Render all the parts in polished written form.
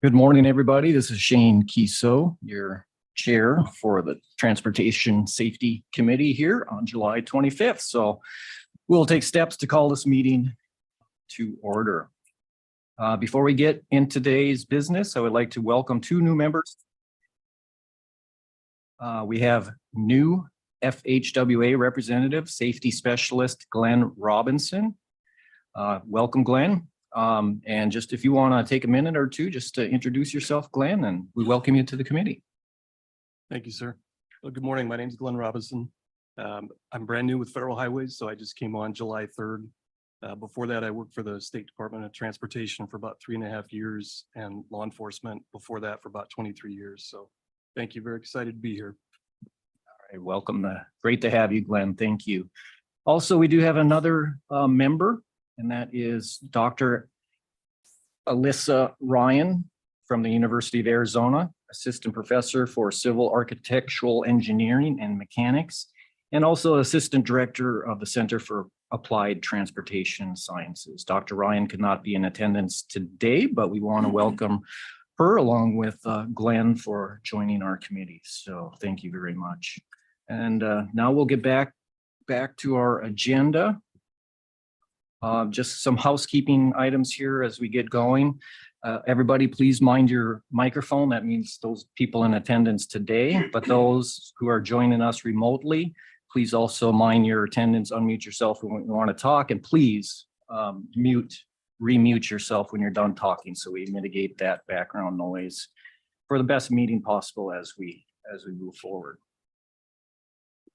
Good morning, everybody. This is Shane Kiso, your chair for the Transportation Safety Committee here on July 25th. So we'll take steps to call this meeting to order. Before we get into today's business, I would like to welcome two new members. We have new FHWA representative, safety specialist, Glenn Robinson. Welcome, Glenn. And just if you want to take a minute or two just to introduce yourself, Glenn, and we welcome you to the committee. Thank you, sir. Well, good morning. My name is Glenn Robinson. I'm brand new with Federal Highways, so I just came on July 3rd. Before that, I worked for the State Department of Transportation for about 3.5 years and law enforcement before that for about 23 years. So thank you. Very excited to be here. All right, welcome. Great to have you, Glenn. Thank you. Also, we do have another member, and that is Dr. Alyssa Ryan from the University of Arizona, assistant professor for civil architectural engineering and mechanics, and also assistant director of the Center for Applied Transportation Sciences. Dr. Ryan could not be in attendance today, but we want to welcome her along with Glenn for joining our committee. So thank you very much. And now we'll get back to our agenda. Just some housekeeping items here as we get going. Everybody, please mind your microphone. That means those people in attendance today, but those who are joining us remotely, please also mind your attendance, unmute yourself when you want to talk, and please remute yourself when you're done talking so we mitigate that background noise for the best meeting possible as we move forward.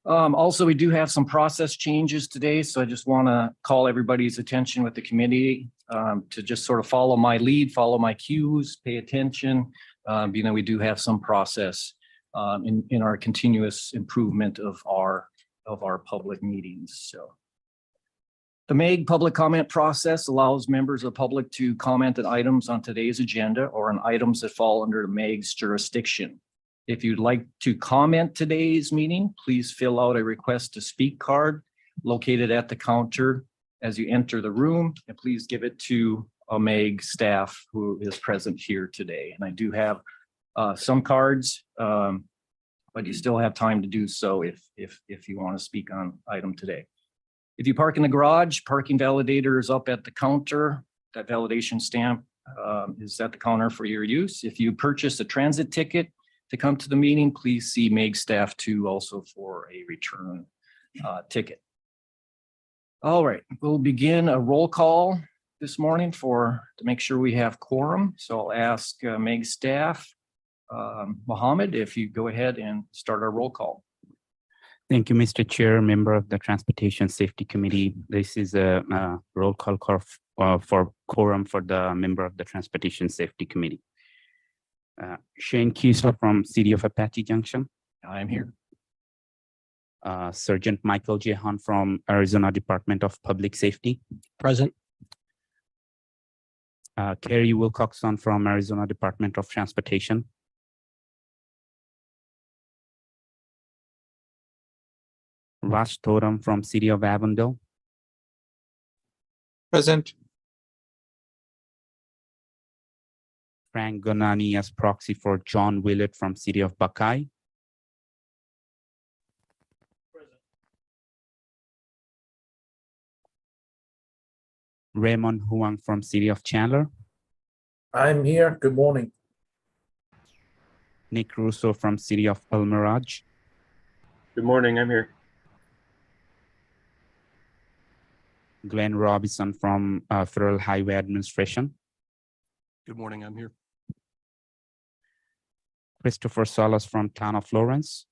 Also, we do have some process changes today, so I just want to call everybody's attention with the committee to just sort of follow my lead, follow my cues, pay attention. We do have some process in our continuous improvement of our public meetings. So the MEG public comment process allows members of the public to comment on items on today's agenda or on items that fall under MEG's jurisdiction. If you'd like to comment today's meeting, please fill out a request to speak card located at the counter as you enter the room, and please give it to a MEG staff who is present here today. And I do have some cards, but you still have time to do so if you want to speak on item today. If you park in the garage, parking validator is up at the counter. That validation stamp is at the counter for your use. If you purchase a transit ticket to come to the meeting, please see MEG staff too also for a return ticket. All right, we'll begin a roll call this morning to make sure we have quorum. So I'll ask MEG staff, Mohammed, if you go ahead and start our roll call. Thank you, Mr. Chair, member of the Transportation Safety Committee. This is a roll call for quorum for the member of the Transportation Safety Committee. Shane Kiso from City of Apache Junction. I'm here. Sergeant Michael Jehan from Arizona Department of Public Safety. Present. Kerry Wilcoxon from Arizona Department of Transportation. Raj Thoram from City of Avondale. Present. Frank Gonani as proxy for John Willett from City of Buckeye. Present. Raymond Huang from City of Chandler. I'm here. Good morning. Nick Russo from City of El Mirage. Good morning. I'm here. Glenn Robinson from Federal Highway Administration. Good morning. I'm here. Christopher Salas from Town of Lawrence.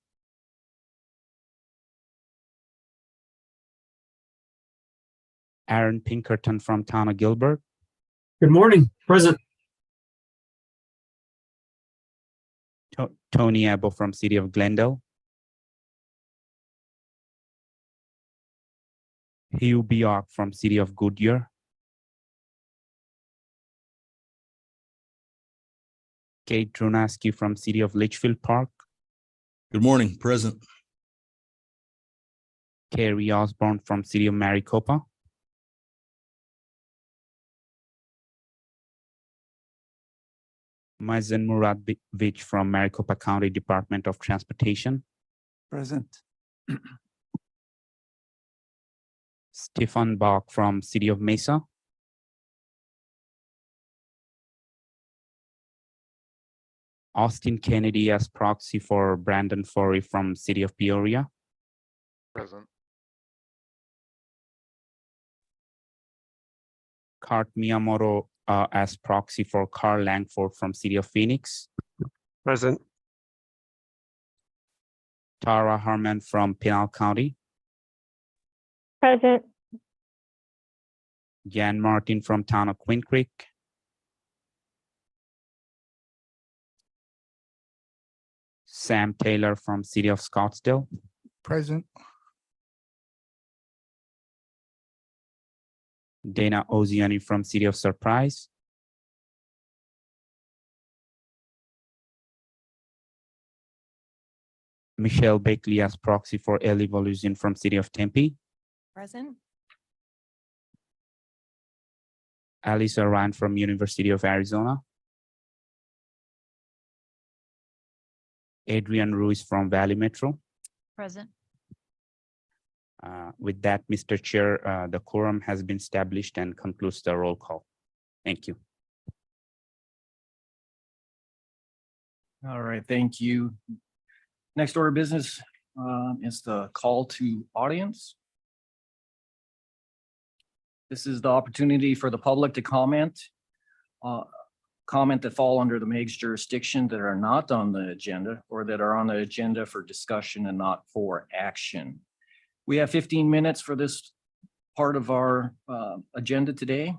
Aaron Pinkerton from Town of Gilbert. Good morning. Present. Tony Abbo from City of Glendale. Hugh Bjork from City of Goodyear. Kate Drunaski from City of Litchfield Park. Good morning, present. Carrie Osborne from City of Maricopa. Mazen Muradovich from Maricopa County Department of Transportation. Present. Stefan Bach from City of Mesa. Austin Kennedy as proxy for Brandon Forey from City of Peoria. Present. Kurt Miyamoto as proxy for Carl Langford from City of Phoenix. Present. Tara Harman from Pinal County. Present. Jan Martin from Town of Queen Creek. Sam Taylor from City of Scottsdale. Present. Dana Oziani from City of Surprise. Michelle Bakley as proxy for Ellie Volusian from City of Tempe. Present. Alice Ryan from University of Arizona. Adrian Ruiz from Valley Metro. Present. With that, Mr. Chair, the quorum has been established and concludes the roll call. Thank you. All right, thank you. Next order of business is the call to audience. This is the opportunity for the public to comment that fall under the MEG's jurisdiction that are not on the agenda or that are on the agenda for discussion and not for action. We have 15 minutes for this part of our agenda today.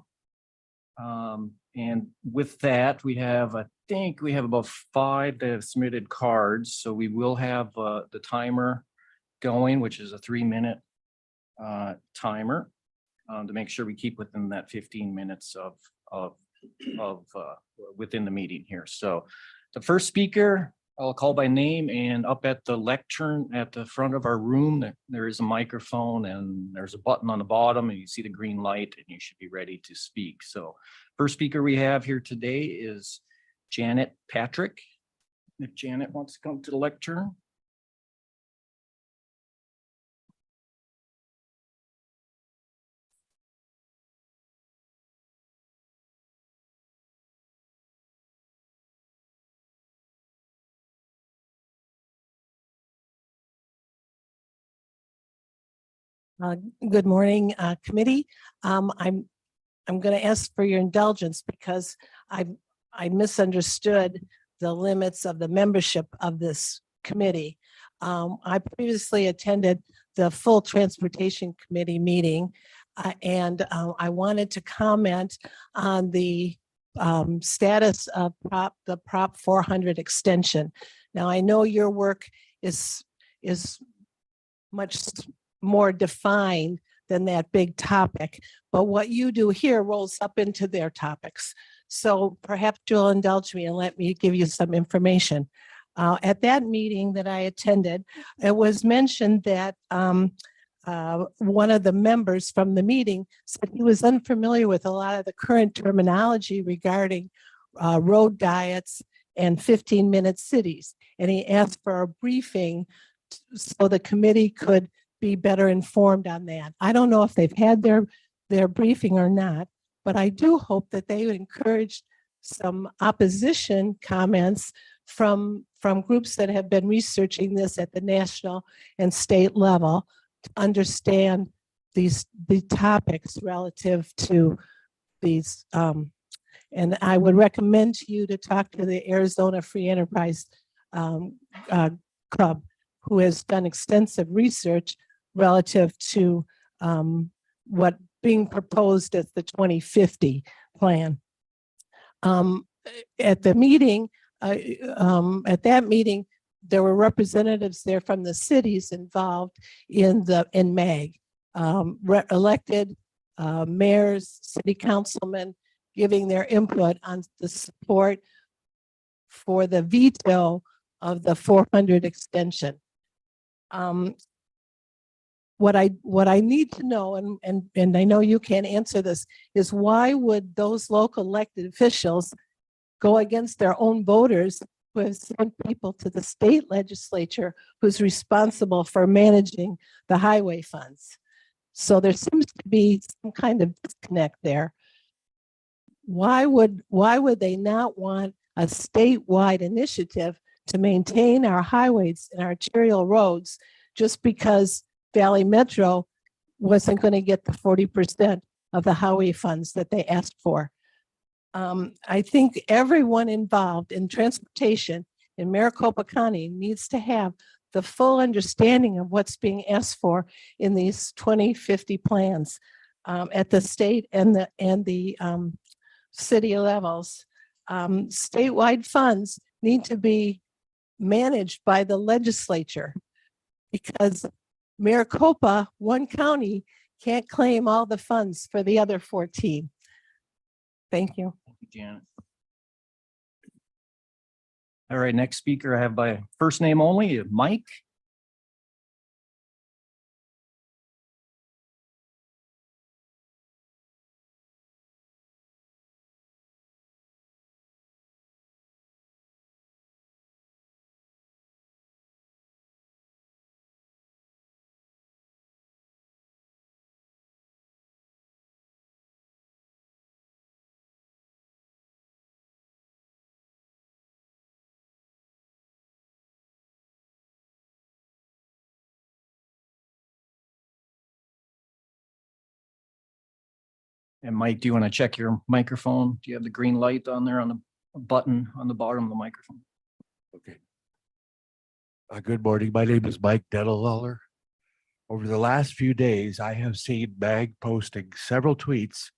And with that, I think we have about 5 that have submitted cards. So we will have the timer going, which is a 3-minute timer to make sure we keep within that 15 minutes of within the meeting here. So the first speaker, I'll call by name, and up at the lectern at the front of our room, there is a microphone and there's a button on the bottom and you see the green light and you should be ready to speak. So first speaker we have here today is Janet Patrick. If Janet wants to come to the lectern. Good morning, committee. I'm going to ask for your indulgence because I misunderstood the limits of the membership of this committee. I previously attended the full transportation committee meeting, and I wanted to comment on the status of the Prop 400 extension. Now, I know your work is much more defined than that big topic, but what you do here rolls up into their topics. So perhaps you'll indulge me and let me give you some information. At that meeting that I attended, it was mentioned that one of the members from the meeting said he was unfamiliar with a lot of the current terminology regarding road diets and 15-minute cities. And he asked for a briefing so the committee could be better informed on that. I don't know if they've had their briefing or not, but I do hope that they would encourage some opposition comments from groups that have been researching this at the national and state level to understand the topics relative to these. And I would recommend to you to talk to the Arizona Free Enterprise Club, who has done extensive research relative to what being proposed as the 2050 plan. At the meeting, at that meeting, there were representatives there from the cities involved in MEG, elected mayors, city councilmen, giving their input on the support for the veto of the 400 extension. What I need to know, and I know you can't answer this, is why would those local elected officials go against their own voters who have sent people to the state legislature who's responsible for managing the highway funds. So there seems to be some kind of disconnect there. Why would they not want a statewide initiative to maintain our highways and arterial roads just because Valley Metro wasn't going to get the 40% of the highway funds that they asked for? I think everyone involved in transportation in Maricopa County needs to have the full understanding of what's being asked for in these 2050 plans at the state and the city levels. Statewide funds need to be managed by the legislature because Maricopa, one county, can't claim all the funds for the other 14. Thank you. Thank you, Janet. All right, next speaker I have by first name only, Mike. And Mike, do you want to check your microphone? Do you have the green light on there on the button on the bottom of the microphone? Okay. Good morning. My name is Mike Dettelweller. Over the last few days, I have seen MAG posting several tweets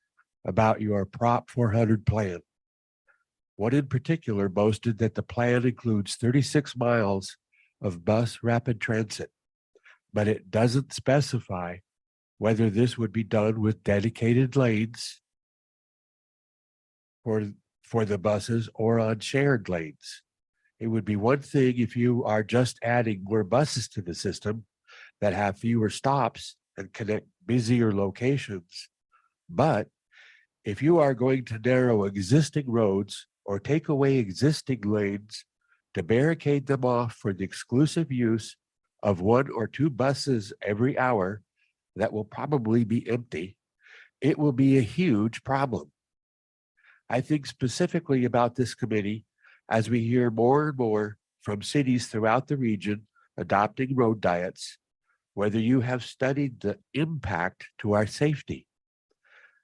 about your Prop 400 plan. One in particular boasted that the plan includes 36 miles of bus rapid transit, but it doesn't specify whether this would be done with dedicated lanes for the buses or on shared lanes. It would be one thing if you are just adding more buses to the system that have fewer stops and connect busier locations. But if you are going to narrow existing roads or take away existing lanes to barricade them off for the exclusive use of 1 or 2 buses every hour that will probably be empty, it will be a huge problem. I think specifically about this committee as we hear more and more from cities throughout the region adopting road diets, whether you have studied the impact to our safety.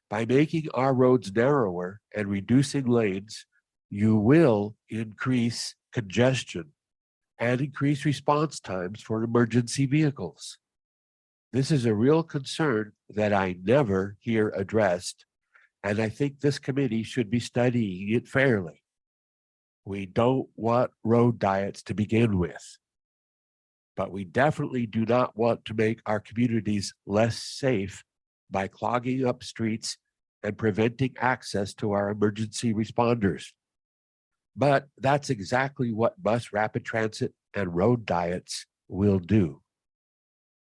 By making our roads narrower and reducing lanes, you will increase congestion and increase response times for emergency vehicles. This is a real concern that I never hear addressed, and I think this committee should be studying it fairly. We don't want road diets to begin with, but we definitely do not want to make our communities less safe by clogging up streets and preventing access to our emergency responders. But that's exactly what bus rapid transit and road diets will do.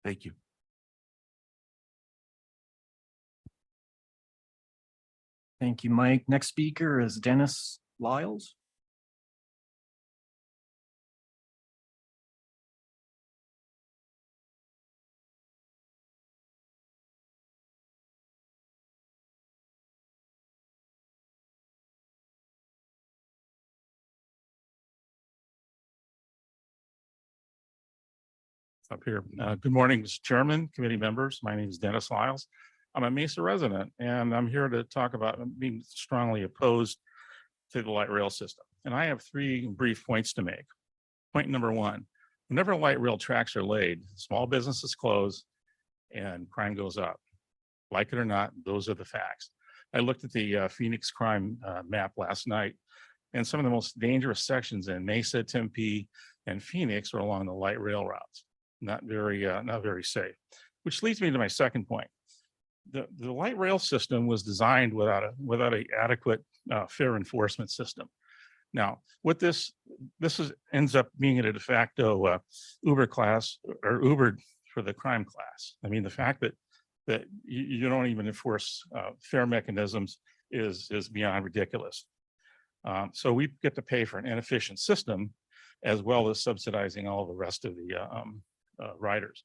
Thank you. Thank you, Mike. Next speaker is Dennis Lyles. Up here. Good morning, Mr. Chairman, committee members. My name is Dennis Lyles. I'm a Mesa resident, and I'm here to talk about being strongly opposed to the light rail system. And I have 3 brief points to make. Point number 1, whenever light rail tracks are laid, small businesses close and crime goes up. Like it or not, those are the facts. I looked at the Phoenix crime map last night, and some of the most dangerous sections in Mesa, Tempe, and Phoenix are along the light rail routes. Not very safe. Which leads me to my second point. The light rail system was designed without a adequate fare enforcement system. Now, what this ends up being a de facto Uber class or Uber for the crime class. I mean, the fact that you don't even enforce fare mechanisms is beyond ridiculous. So we get to pay for an inefficient system as well as subsidizing all the rest of the riders.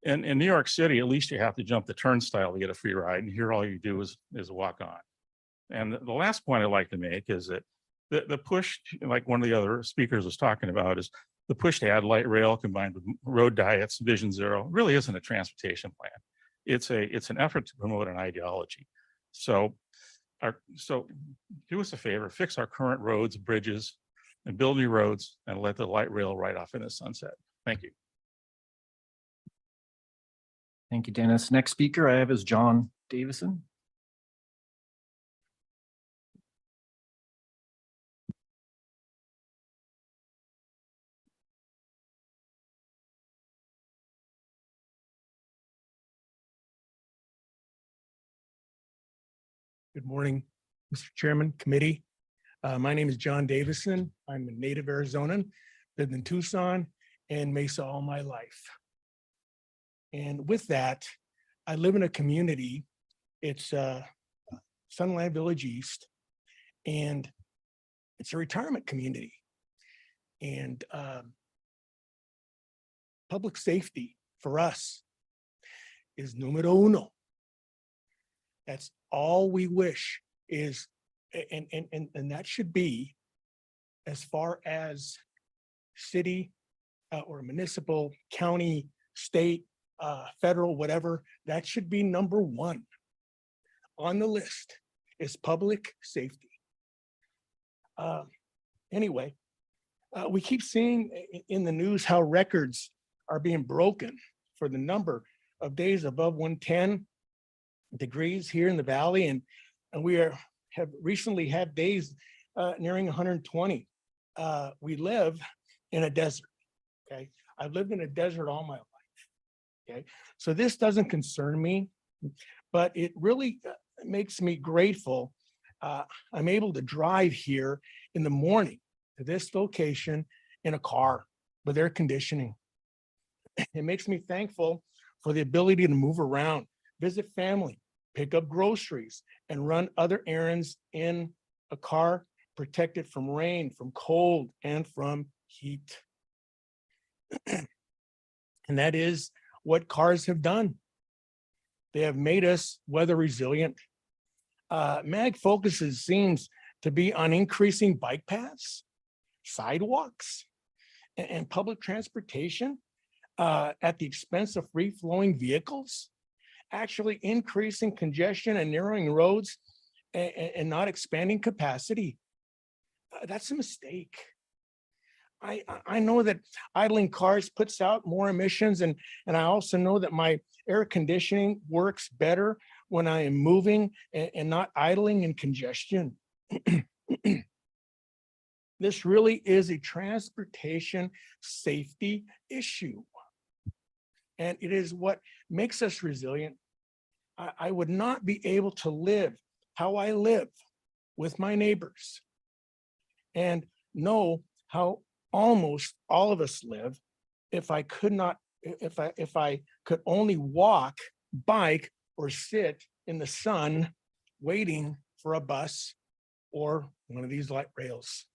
In New York City, at least you have to jump the turnstile to get a free ride, and here all you do is walk on. And the last point I'd like to make is that the push, like one of the other speakers was talking about, is the push to add light rail combined with road diets, Vision Zero, really isn't a transportation plan. It's an effort to promote an ideology. So do us a favor, fix our current roads, bridges, and build new roads, and let the light rail ride off in the sunset. Thank you. Thank you, Dennis. Next speaker I have is John Davison. Good morning, Mr. Chairman, committee. My name is John Davison. I'm a native Arizonan, lived in Tucson and Mesa all my life. And with that, I live in a community. It's Sunland Village East, and it's a retirement community. And public safety for us is numero uno. That's all we wish is, and that should be, as far as city or municipal, county, state, federal, whatever, that should be number one on the list is public safety. Anyway, we keep seeing in the news how records are being broken for the number of days above 110 degrees here in the valley, and we have recently had days nearing 120. We live in a desert. Okay, I've lived in a desert all my life. Okay, so this doesn't concern me, but it really makes me grateful. I'm able to drive here in the morning to this location in a car with air conditioning. It makes me thankful for the ability to move around, visit family, pick up groceries, and run other errands in a car protected from rain, from cold, and from heat. And that is what cars have done. They have made us weather resilient. MAG focuses seems to be on increasing bike paths, sidewalks, and public transportation at the expense of free-flowing vehicles, actually increasing congestion and narrowing roads and not expanding capacity. That's a mistake. I know that idling cars puts out more emissions, and I also know that my air conditioning works better when I am moving and not idling in congestion. This really is a transportation safety issue. And it is what makes us resilient. I would not be able to live how I live with my neighbors and know how almost all of us live if I could not, if I could only walk, bike, or sit in the sun waiting for a bus or one of these light rails.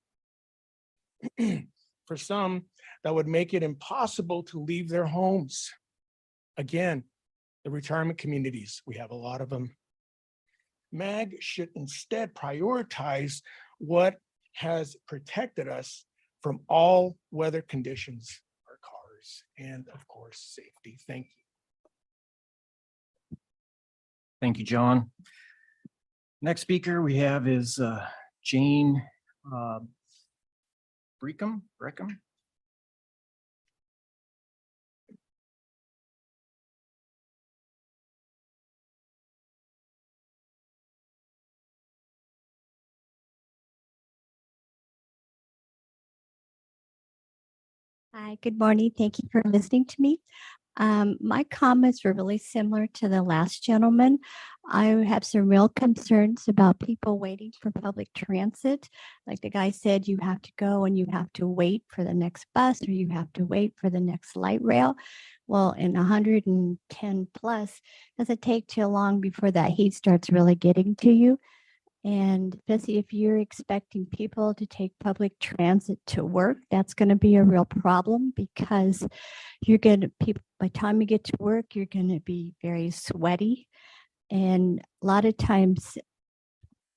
For some, that would make it impossible to leave their homes. Again, the retirement communities, we have a lot of them. MAG should instead prioritize what has protected us from all weather conditions, our cars, and of course, safety. Thank you. Thank you, John. Next speaker we have is Jane Breckham. Hi, good morning. Thank you for listening to me. My comments were really similar to the last gentleman. I have some real concerns about people waiting for public transit. Like the guy said, you have to go and you have to wait for the next bus or you have to wait for the next light rail. Well, in 110 plus, doesn't take too long before that heat starts really getting to you. And especially if you're expecting people to take public transit to work, that's going to be a real problem because you're going to, people, by the time you get to work, you're going to be very sweaty. And a lot of times,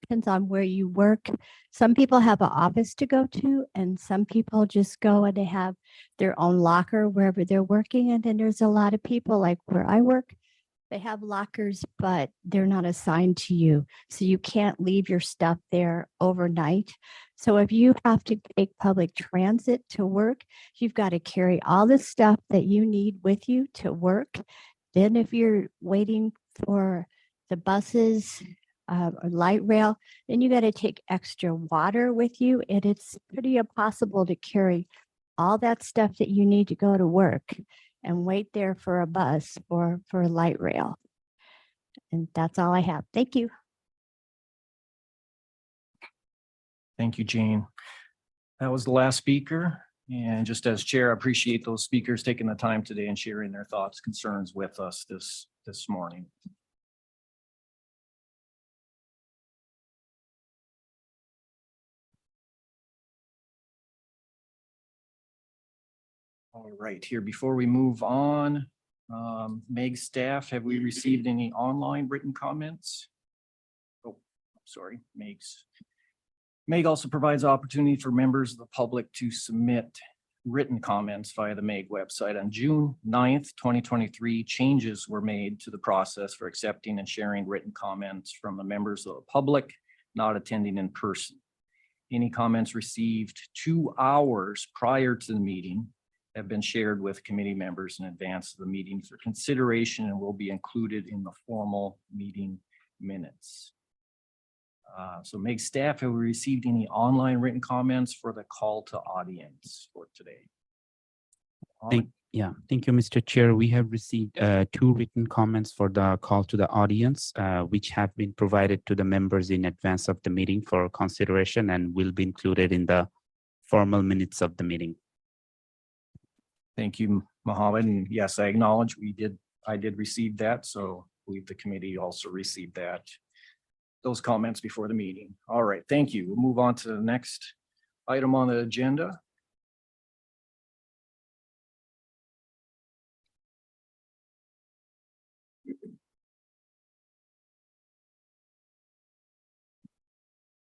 depends on where you work. Some people have an office to go to, and some people just go and they have their own locker wherever they're working. And then there's a lot of people like where I work, they have lockers, but they're not assigned to you. So you can't leave your stuff there overnight. So if you have to take public transit to work, you've got to carry all the stuff that you need with you to work. Then if you're waiting for the buses or light rail, then you got to take extra water with you. And it's pretty impossible to carry all that stuff that you need to go to work and wait there for a bus or for a light rail. And that's all I have. Thank you. Thank you, Jane. That was the last speaker. And just as chair, I appreciate those speakers taking the time today and sharing their thoughts, concerns with us this morning. All right, here, before we move on, Meg staff, have we received any online written comments? Oh, sorry, Meg also provides opportunity for members of the public to submit written comments via the MEG website. On June 9th, 2023, changes were made to the process for accepting and sharing written comments from the members of the public not attending in person. Any comments received 2 hours prior to the meeting have been shared with committee members in advance of the meeting for consideration and will be included in the formal meeting minutes. So Meg staff, have we received any online written comments for the call to audience for today? Thank you, Mr. Chair. We have received 2 written comments for the call to the audience, which have been provided to the members in advance of the meeting for consideration and will be included in the formal minutes of the meeting. Thank you, Mohammed. And yes, I acknowledge I did receive that. So I believe the committee also received those comments before the meeting. All right, thank you. We'll move on to the next item on the agenda.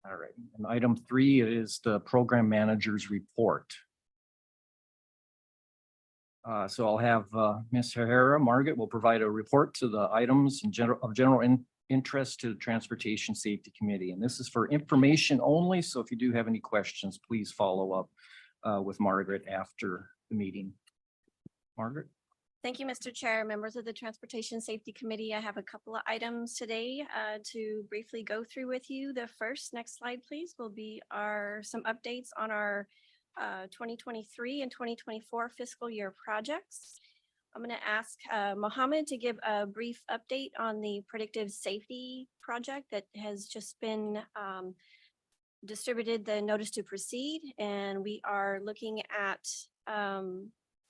All right, and item 3 is the program manager's report. So I'll have Ms. Herrera, Margaret will provide a report to the items of general interest to the Transportation Safety Committee. And this is for information only. So if you do have any questions, please follow up with Margaret after the meeting. Margaret? Thank you, Mr. Chair, members of the Transportation Safety Committee. I have a couple of items today to briefly go through with you. The first, next slide, please, will be some updates on our 2023 and 2024 fiscal year projects. I'm going to ask Mohammed to give a brief update on the predictive safety project that has just been distributed the notice to proceed, and we are looking at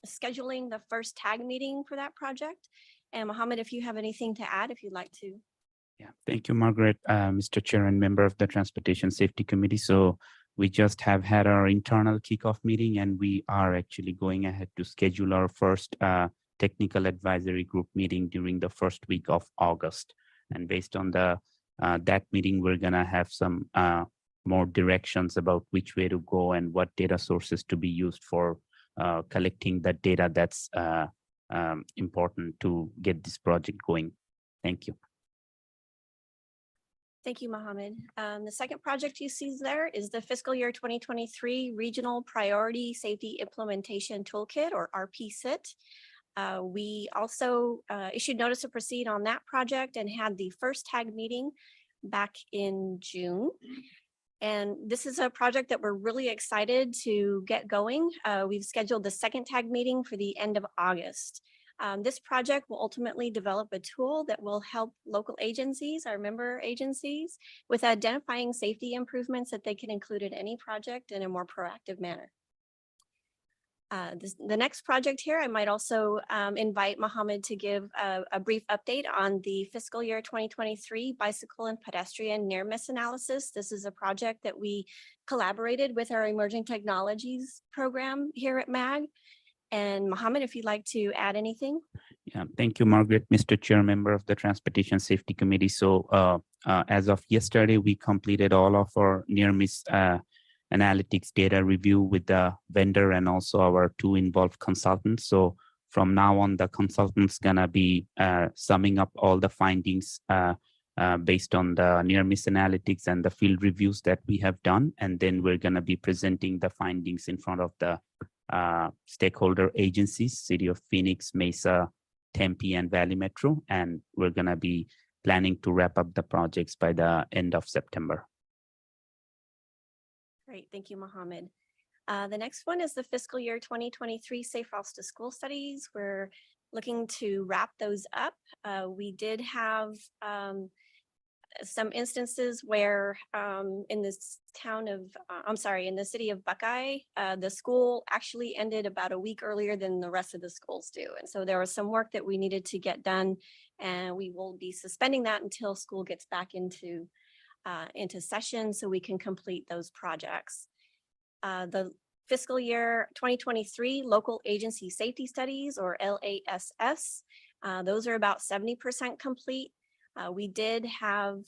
scheduling the first tag meeting for that project. And Mohammed, if you have anything to add, if you'd like to. Yeah, thank you, Margaret, Mr. Chair and member of the Transportation Safety Committee. So we just have had our internal kickoff meeting, and we are actually going ahead to schedule our first technical advisory group meeting during the first week of August. And based on that meeting, we're gonna have some more directions about which way to go and what data sources to be used for collecting the data that's important to get this project going. Thank you. Thank you, Mohammed. The second project you see there is the fiscal year 2023 Regional Priority Safety Implementation Toolkit, or RPSIT. We also issued notice to proceed on that project and had the first tag meeting back in June. And this is a project that we're really excited to get going. We've scheduled the second tag meeting for the end of August. This project will ultimately develop a tool that will help local agencies, our member agencies, with identifying safety improvements that they can include in any project in a more proactive manner. The next project here, I might also invite Mohammed to give a brief update on the fiscal year 2023 bicycle and pedestrian near miss analysis. This is a project that we collaborated with our emerging technologies program here at MAG. And Mohammed, if you'd like to add anything. Yeah, thank you, Margaret, Mr. Chair, member of the Transportation Safety Committee. So as of yesterday, we completed all of our near miss analytics data review with the vendor and also our 2 involved consultants. So from now on, the consultant's gonna be summing up all the findings based on the near miss analytics and the field reviews that we have done. And then we're gonna be presenting the findings in front of the stakeholder agencies, City of Phoenix, Mesa, Tempe, and Valley Metro. And we're gonna be planning to wrap up the projects by the end of September. Great, thank you, Mohammed. The next one is the fiscal year 2023 Safe Routes to School studies. We're looking to wrap those up. We did have some instances where in this town of, in the city of Buckeye, the school actually ended about a week earlier than the rest of the schools do. And so there was some work that we needed to get done, and we will be suspending that until school gets back into session so we can complete those projects. The fiscal year 2023 local agency safety studies, or LASS, those are about 70% complete. We did have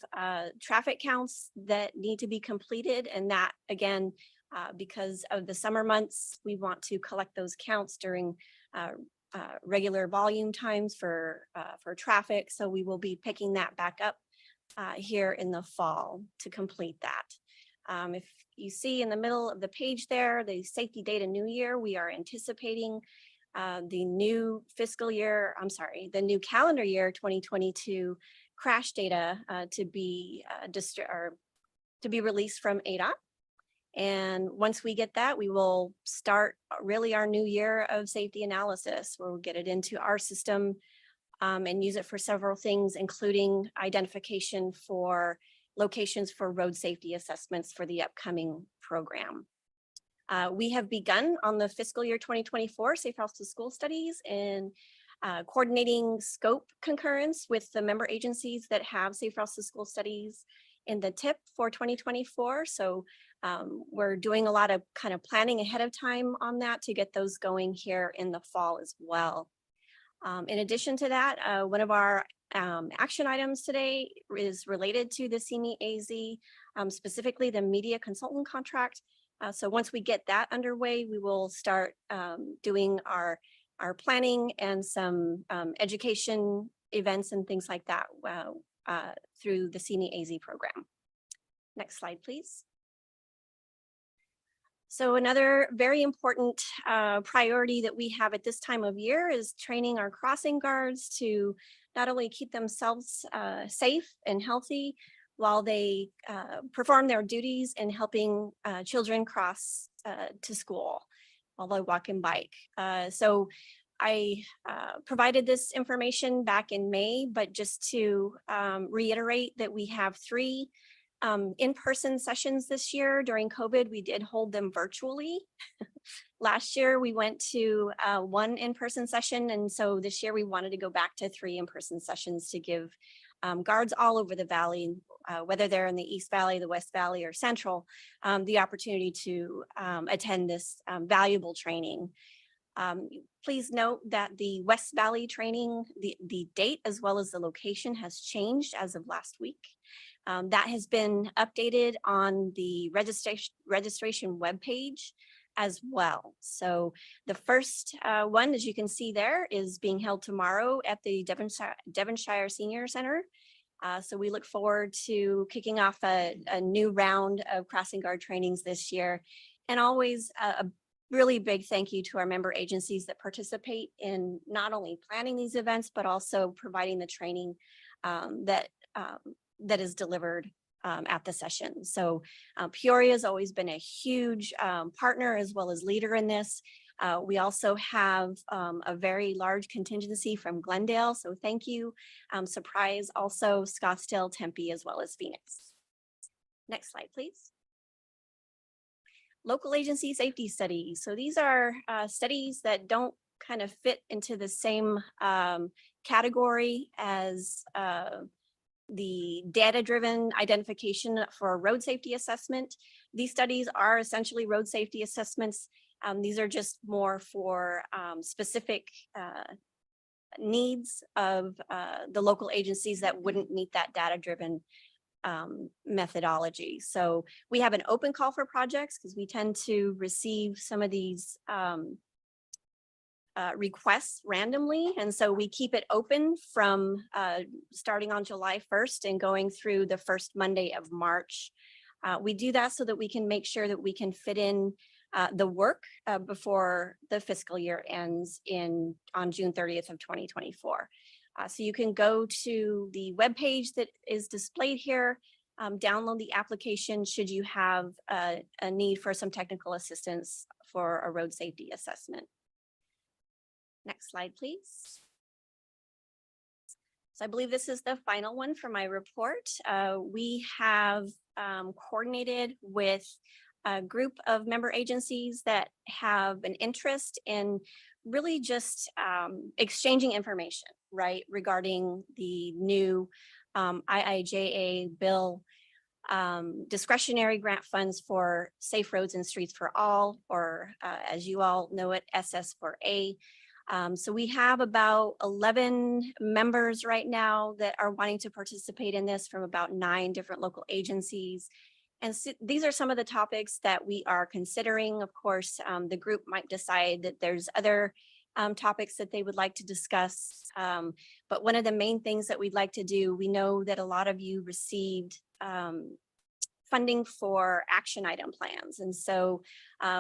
traffic counts that need to be completed, and that again, because of the summer months, we want to collect those counts during regular volume times for traffic. So we will be picking that back up here in the fall to complete that. If you see in the middle of the page there, the safety data new year, we are anticipating the new the new calendar year 2022 crash data to be released from ADOT. And once we get that, we will start really our new year of safety analysis, where we'll get it into our system and use it for several things, including identification for locations for road safety assessments for the upcoming program. We have begun on the fiscal year 2024 Safe Routes to School studies and coordinating scope concurrence with the member agencies that have Safe Routes to School studies in the tip for 2024. So we're doing a lot of kind of planning ahead of time on that to get those going here in the fall as well. In addition to that, one of our action items today is related to the CME-AZ, specifically the media consultant contract. So once we get that underway, we will start doing our planning and some education events and things like that through the CME-AZ program. Next slide, please. So another very important priority that we have at this time of year is training our crossing guards to not only keep themselves safe and healthy while they perform their duties in helping children cross to school while they walk and bike. So I provided this information back in May, but just to reiterate that we have 3 in-person sessions this year. During COVID, we did hold them virtually. Last year, we went to 1 in-person session. And so this year we wanted to go back to 3 in-person sessions to give guards all over the valley, whether they're in the East Valley, the West Valley, or Central, the opportunity to attend this valuable training. Please note that the West Valley training, the date as well as the location has changed as of last week. That has been updated on the registration webpage as well. So the first one, as you can see there, is being held tomorrow at the Devonshire Senior Center. So we look forward to kicking off a new round of crossing guard trainings this year. And always a really big thank you to our member agencies that participate in not only planning these events, but also providing the training that is delivered at the session. So Peoria has always been a huge partner as well as leader in this. We also have a very large contingency from Glendale, so thank you. Surprise also Scottsdale, Tempe, as well as Phoenix. Next slide, please. local agency safety studies. So these are studies that don't kind of fit into the same category as the data-driven identification for a road safety assessment. These studies are essentially road safety assessments. These are just more for specific needs of the local agencies that wouldn't meet that data-driven methodology. So we have an open call for projects because we tend to receive some of these requests randomly. And so we keep it open from starting on July 1st and going through the first Monday of March. We do that so that we can make sure that we can fit in the work before the fiscal year ends on June 30th of 2024. So you can go to the webpage that is displayed here, download the application should you have a need for some technical assistance for a road safety assessment. Next slide, please. So I believe this is the final one for my report. We have coordinated with a group of member agencies that have an interest in really just exchanging information, right, regarding the new IIJA bill, discretionary grant funds for Safe Roads and Streets for All, or as you all know it, SS4A. So we have about 11 members right now that are wanting to participate in this from about 9 different local agencies. And so these are some of the topics that we are considering. Of course, the group might decide that there's other topics that they would like to discuss. But one of the main things that we'd like to do, we know that a lot of you received funding for action item plans. And so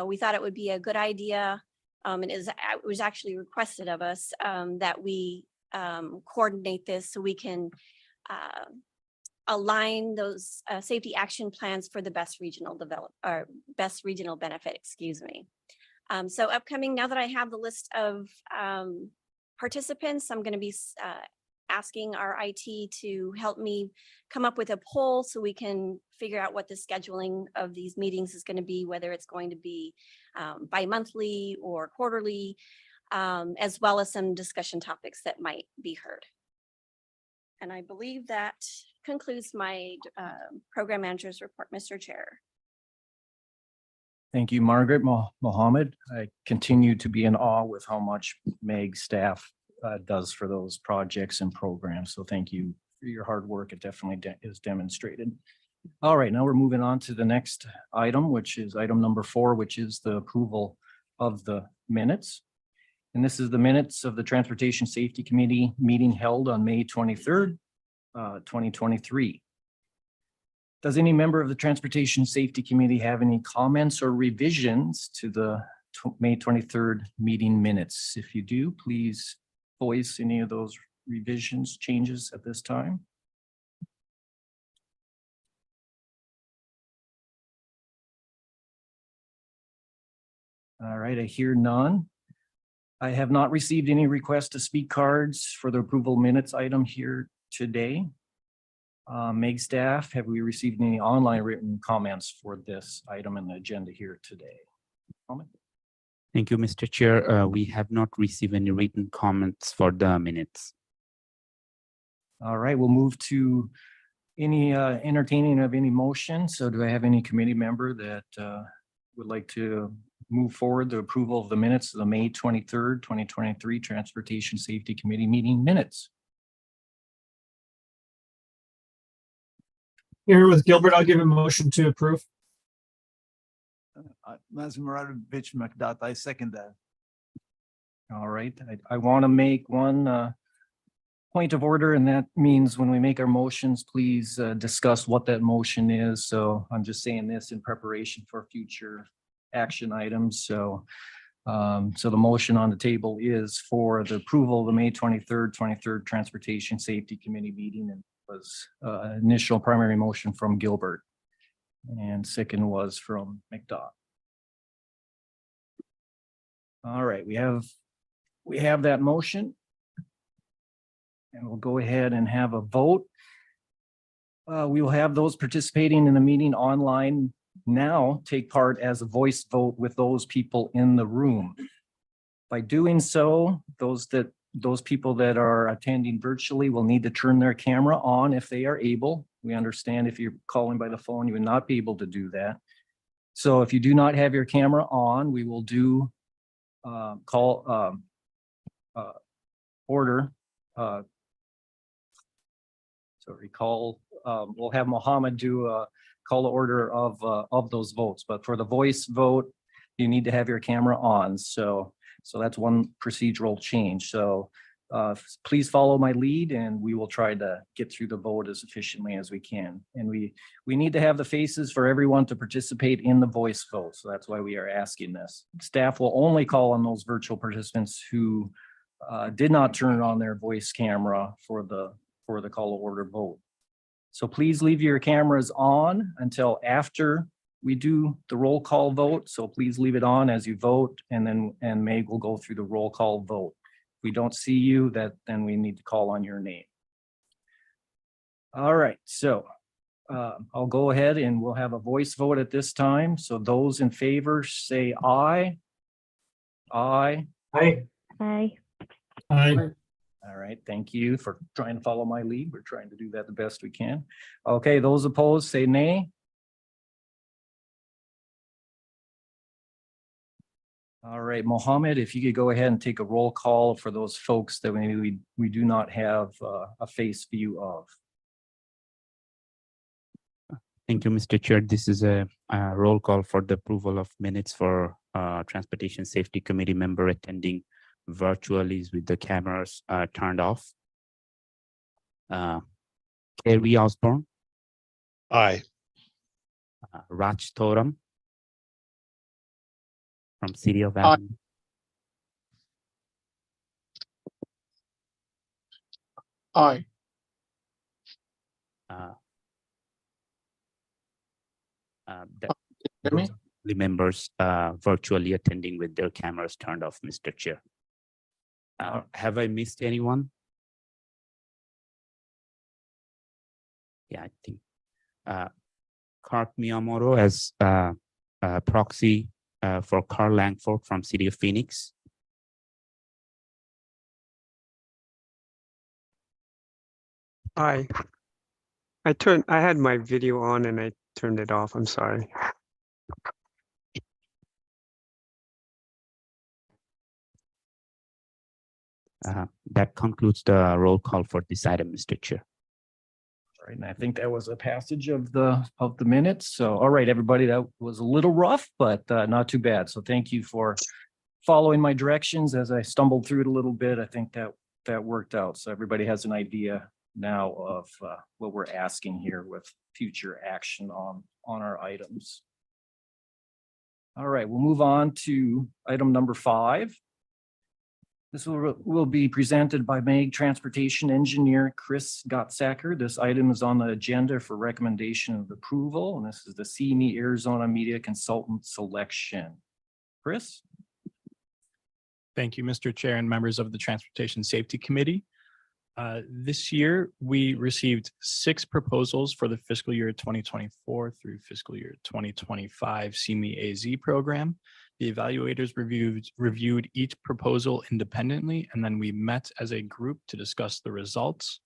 we thought it would be a good idea. It was actually requested of us that we coordinate this so we can align those safety action plans for the best regional benefit, excuse me. So upcoming, now that I have the list of participants, I'm going to be asking our IT to help me come up with a poll so we can figure out what the scheduling of these meetings is going to be, whether it's going to be bi-monthly or quarterly, as well as some discussion topics that might be heard. And I believe that concludes my program manager's report, Mr. Chair. Thank you, Margaret Mohammed. I continue to be in awe with how much Meg's staff does for those projects and programs. So thank you for your hard work. It definitely is demonstrated. All right, now we're moving on to the next item, which is item number 4, which is the approval of the minutes. And this is the minutes of the Transportation Safety Committee meeting held on May 23rd, 2023. Does any member of the Transportation Safety Committee have any comments or revisions to the May 23rd meeting minutes? If you do, please voice any of those revisions, changes at this time. All right, I hear none. I have not received any requests to speak cards for the approval minutes item here today. Meg staff, have we received any online written comments for this item in the agenda here today? Comment? Thank you, Mr. Chair. We have not received any written comments for the minutes. All right, we'll move to any entertaining of any motion. So do I have any committee member that would like to move forward the approval of the minutes of the May 23rd, 2023 Transportation Safety Committee meeting minutes? Here with Gilbert, I'll give a motion to approve. Mazurovich McDott, I second that. All right, I want to make one point of order, and that means when we make our motions, please discuss what that motion is. So I'm just saying this in preparation for future action items. So the motion on the table is for the approval of the May 23rd Transportation Safety Committee meeting, and was initial primary motion from Gilbert, and second was from McDott. All right, we have that motion, and we'll go ahead and have a vote. We will have those participating in the meeting online now take part as a voice vote with those people in the room. By doing so, those people that are attending virtually will need to turn their camera on if they are able. We understand if you're calling by the phone, you would not be able to do that. So if you do not have your camera on, we will do we'll have Mohammed do a call to order of those votes, but for the voice vote, you need to have your camera on. So that's one procedural change. So please follow my lead and we will try to get through the vote as efficiently as we can. And we need to have the faces for everyone to participate in the voice vote. So that's why we are asking this. Staff will only call on those virtual participants who did not turn on their voice camera for the call to order vote. So please leave your cameras on until after we do the roll call vote. So please leave it on as you vote, and Meg will go through the roll call vote. If we don't see you, then we need to call on your name. All right, so I'll go ahead and we'll have a voice vote at this time. So those in favor say aye. Aye. Aye. Aye. Aye. All right, thank you for trying to follow my lead. We're trying to do that the best we can. Okay, those opposed say nay. All right, Mohammed, if you could go ahead and take a roll call for those folks that maybe we do not have a face view of. Thank you, Mr. Chair. This is a roll call for the approval of minutes for Transportation Safety Committee member attending virtually with the cameras turned off. Kerry Osborne. Aye. Raj Thoram from City of Avenue. Aye. The members virtually attending with their cameras turned off, Mr. Chair. Have I missed anyone? Yeah, I think Kirk Miyamoto as proxy for Carl Langford from City of Phoenix. Aye. I had my video on and I turned it off. I'm sorry. That concludes the roll call for this item, Mr. Chair. All right, and I think that was a passage of the minutes. So, all right, everybody, that was a little rough, but not too bad. So thank you for following my directions as I stumbled through it a little bit. I think that worked out. So everybody has an idea now of what we're asking here with future action on our items. All right, we'll move on to item number 5. This will be presented by MEG Transportation Engineer Chris Gottsacker. This item is on the agenda for recommendation of approval, and this is the CME Arizona Media Consultant Selection. Chris? Thank you, Mr. Chair and members of the Transportation Safety Committee. This year, we received 6 proposals for the fiscal year 2024 through fiscal year 2025 CME AZ program. The evaluators reviewed each proposal independently, and then we met as a group to discuss the results.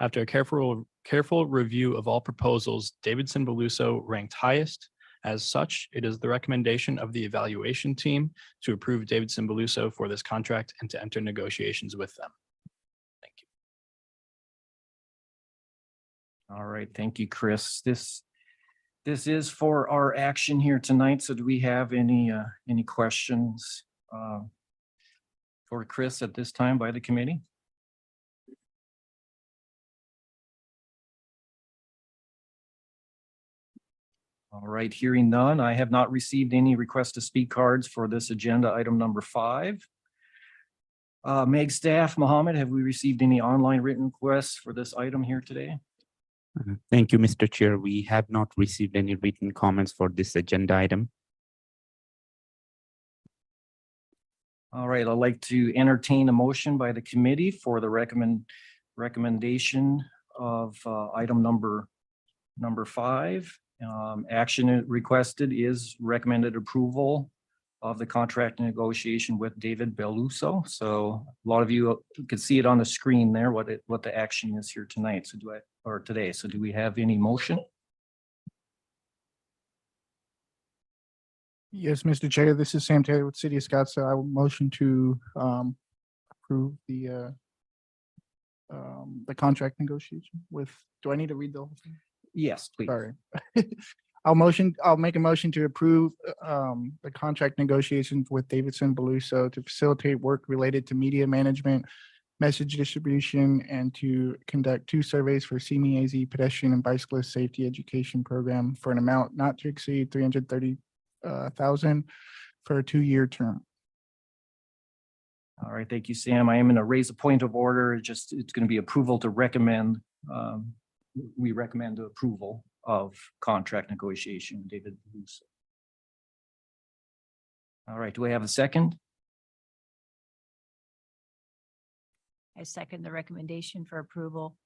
After a careful review of all proposals, Davidson Beluso ranked highest. As such, it is the recommendation of the evaluation team to approve Davidson Beluso for this contract and to enter negotiations with them. Thank you. All right, thank you, Chris. This is for our action here tonight. So do we have any questions for Chris at this time by the committee? All right, hearing none, I have not received any request to speak cards for this agenda item number 5. MEG staff, Mohammed, have we received any online written requests for this item here today? Thank you, Mr. Chair. We have not received any written comments for this agenda item. All right, I'd like to entertain a motion by the committee for the recommendation of item number 5. Action requested is recommended approval of the contract negotiation with David Beluso. So a lot of you can see it on the screen there, what the action is here tonight. So today. So do we have any motion? Yes, Mr. Chair, this is Sam Taylor with City of Scottsdale. I will motion to approve the contract negotiation with, do I need to read the whole thing? Yes, please. Sorry. I'll make a motion to approve the contract negotiations with Davidson Beluso to facilitate work related to media management, message distribution, and to conduct 2 surveys for CME-AZ pedestrian and bicyclist safety education program for an amount not to exceed $330,000 for a 2-year term. All right, thank you, Sam. I am going to raise a point of order. It's going to be approval to recommend. We recommend approval of contract negotiation with David Beluso. All right, do we have a second? I second the recommendation for approval.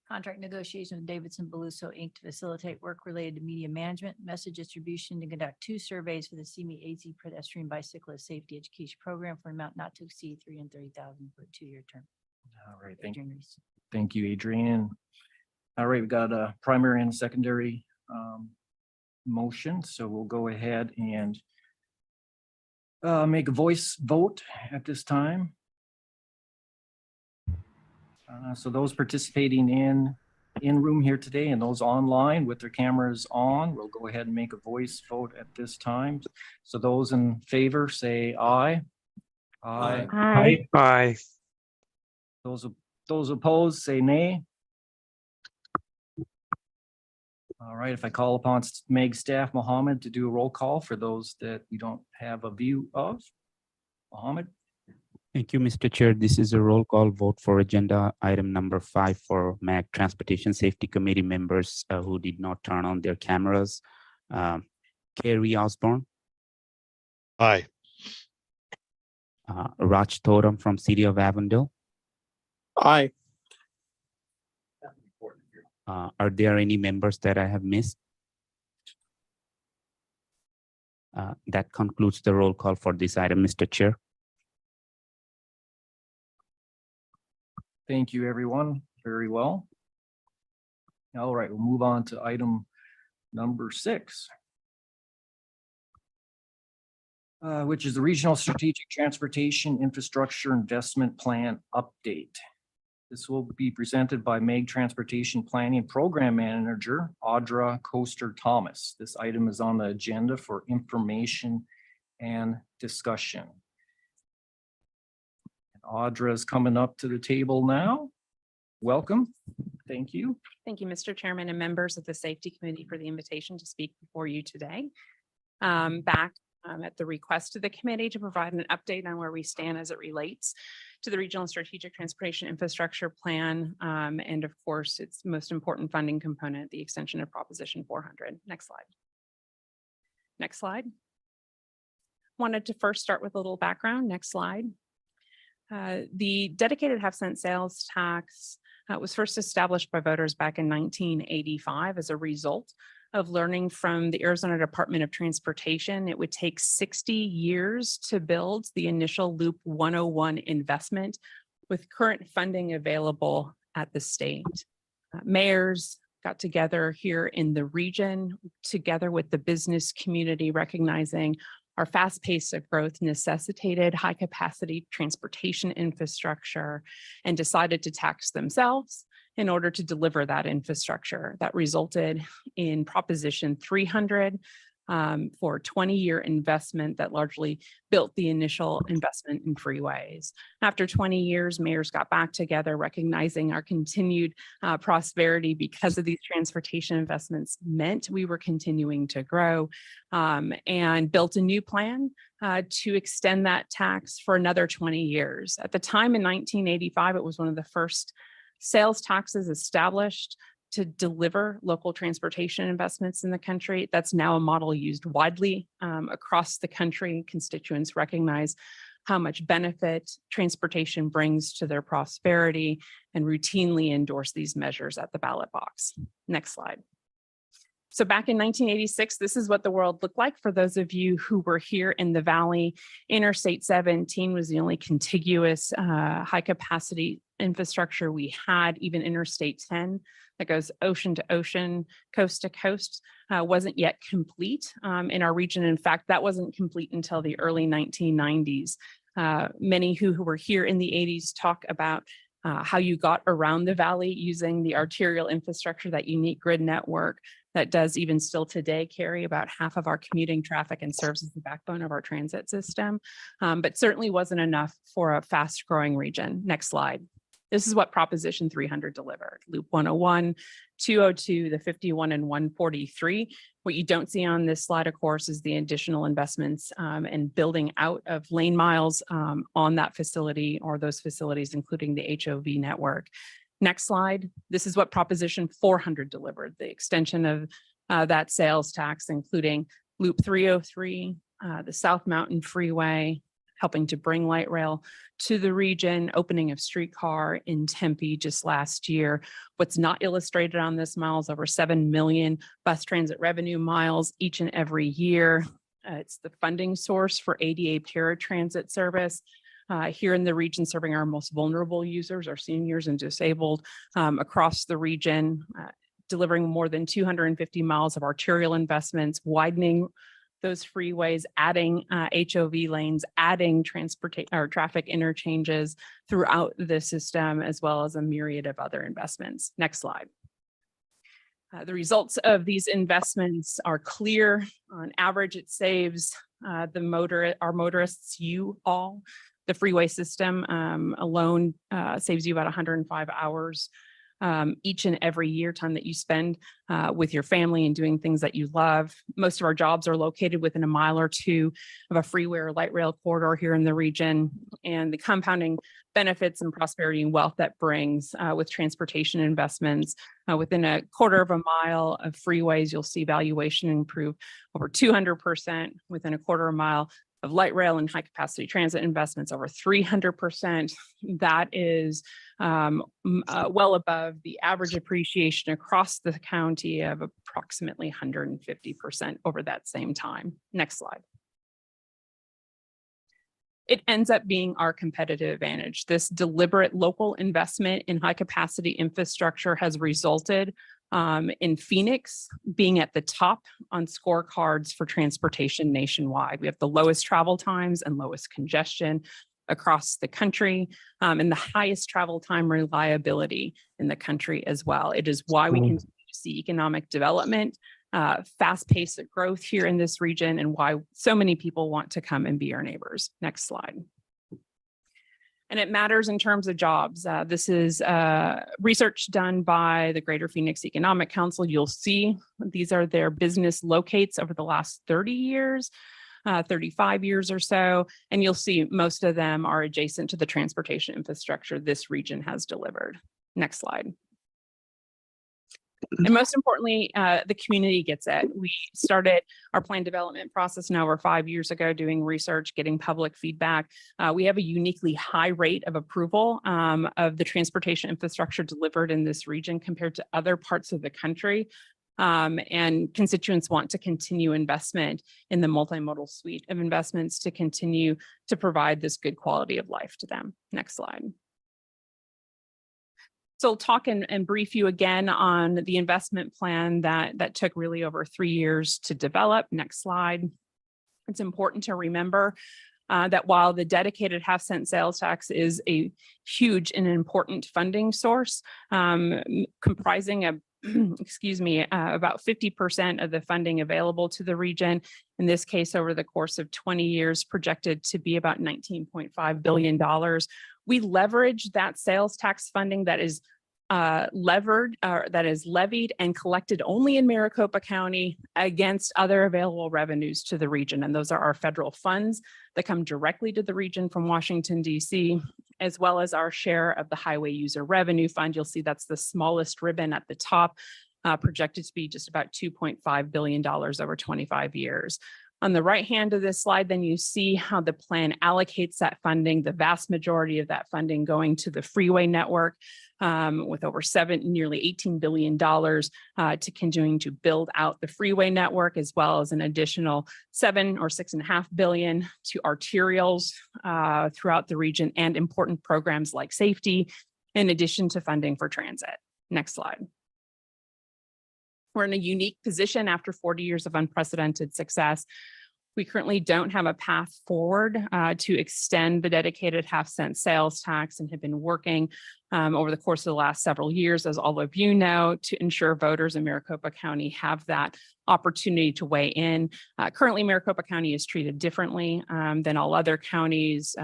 Contract negotiation with Davidson Beluso Inc. to facilitate work related to media management, message distribution, to conduct 2 surveys for the CME-AZ pedestrian bicyclist safety education program for an amount not to exceed $330,000 for a 2-year term. All right, thank you, Adrian. All right, we've got a primary and secondary motion, so we'll go ahead and make a voice vote at this time. So those participating in room here today and those online with their cameras on, we'll go ahead and make a voice vote at this time. So those in favor say aye. Aye. Aye. Aye. Those opposed say nay. All right, if I call upon MEG staff Mohammed to do a roll call for those that we don't have a view of. Mohammed? Thank you, Mr. Chair. This is a roll call vote for agenda item number 5 for MAG Transportation Safety Committee members who did not turn on their cameras. Carrie Osborne. Aye. Raj Thoram from City of Avondale. Aye. Are there any members that I have missed? That concludes the roll call for this item, Mr. Chair. Thank you, everyone. Very well. All right, we'll move on to item number 6, which is the Regional Strategic Transportation Infrastructure Investment Plan Update. This will be presented by MEG Transportation Planning Program Manager, Audra Coaster-Thomas. This item is on the agenda for information and discussion. Audra is coming up to the table now. Welcome. Thank you. Thank you, Mr. Chairman and members of the Safety Committee for the invitation to speak before you today. Back at the request of the committee to provide an update on where we stand as it relates to the Regional Strategic Transportation Infrastructure Plan. And of course, its most important funding component, the extension of Proposition 400. Next slide. Next slide. Wanted to first start with a little background. Next slide. The dedicated half-cent sales tax was first established by voters back in 1985 as a result of learning from the Arizona Department of Transportation. It would take 60 years to build the initial Loop 101 investment with current funding available at the state. Mayors got together here in the region, together with the business community, recognizing our fast pace of growth necessitated high capacity transportation infrastructure, and decided to tax themselves in order to deliver that infrastructure. That resulted in Proposition 300 for a 20-year investment that largely built the initial investment in freeways. After 20 years, mayors got back together, recognizing our continued prosperity because of these transportation investments meant we were continuing to grow, and built a new plan to extend that tax for another 20 years. At the time in 1985, it was one of the first sales taxes established to deliver local transportation investments in the country. That's now a model used widely across the country. Constituents recognize how much benefit transportation brings to their prosperity and routinely endorse these measures at the ballot box. Next slide. So back in 1986, this is what the world looked like for those of you who were here in the Valley. Interstate 17 was the only contiguous high capacity infrastructure we had. Even Interstate 10 that goes ocean to ocean, coast to coast, wasn't yet complete in our region. In fact, that wasn't complete until the early 1990s. Many who were here in the 80s talk about how you got around the Valley using the arterial infrastructure, that unique grid network that does even still today carry about half of our commuting traffic and serves as the backbone of our transit system, but certainly wasn't enough for a fast growing region. Next slide. This is what Proposition 300 delivered. Loop 101, 202, the 51 and 143. What you don't see on this slide, of course, is the additional investments and building out of lane miles on that facility or those facilities, including the HOV network. Next slide. This is what Proposition 400 delivered, the extension of that sales tax, including Loop 303, the South Mountain Freeway, helping to bring light rail to the region, opening of streetcar in Tempe just last year. What's not illustrated on this mile is over 7 million bus transit revenue miles each and every year. It's the funding source for ADA paratransit service. Here in the region, serving our most vulnerable users, our seniors and disabled across the region, delivering more than 250 miles of arterial investments, widening those freeways, adding HOV lanes, adding traffic interchanges throughout the system, as well as a myriad of other investments. Next slide. The results of these investments are clear. On average, it saves our motorists, you all. The freeway system alone saves you about 105 hours each and every year, time that you spend with your family and doing things that you love. Most of our jobs are located within a mile or two of a freeway or light rail corridor here in the region, and the compounding benefits and prosperity and wealth that brings with transportation investments. Within a quarter of a mile of freeways, you'll see valuation improve over 200%. Within a quarter of a mile of light rail and high capacity transit investments, over 300%. That is well above the average appreciation across the county of approximately 150% over that same time. Next slide. It ends up being our competitive advantage. This deliberate local investment in high capacity infrastructure has resulted in Phoenix being at the top on scorecards for transportation nationwide. We have the lowest travel times and lowest congestion across the country, and the highest travel time reliability in the country as well. It is why we continue to see economic development, fast pace of growth here in this region, and why so many people want to come and be our neighbors. Next slide. And it matters in terms of jobs. This is research done by the Greater Phoenix Economic Council. You'll see these are their business locates over the last 30 years, 35 years or so. And you'll see most of them are adjacent to the transportation infrastructure this region has delivered. Next slide. And most importantly, the community gets it. We started our plan development process now over 5 years ago, doing research, getting public feedback. We have a uniquely high rate of approval of the transportation infrastructure delivered in this region compared to other parts of the country. And constituents want to continue investment in the multimodal suite of investments to continue to provide this good quality of life to them. Next slide. So I'll talk and brief you again on the investment plan that took really over 3 years to develop. Next slide. It's important to remember that while the dedicated half-cent sales tax is a huge and important funding source, comprising a about 50% of the funding available to the region, in this case, over the course of 20 years, projected to be about $19.5 billion. We leverage that sales tax funding that is levied and collected only in Maricopa County against other available revenues to the region. And those are our federal funds that come directly to the region from Washington, D.C., as well as our share of the Highway User Revenue Fund. You'll see that's the smallest ribbon at the top, projected to be just about $2.5 billion over 25 years. On the right hand of this slide, then you see how the plan allocates that funding, the vast majority of that funding going to the freeway network, with over nearly $18 billion to continuing to build out the freeway network, as well as an additional $6.5 billion to arterials throughout the region, and important programs like safety, in addition to funding for transit. Next slide. We're in a unique position after 40 years of unprecedented success. We currently don't have a path forward to extend the dedicated half-cent sales tax, and have been working over the course of the last several years, as all of you know, to ensure voters in Maricopa County have that opportunity to weigh in. Currently, Maricopa County is treated differently than all other counties.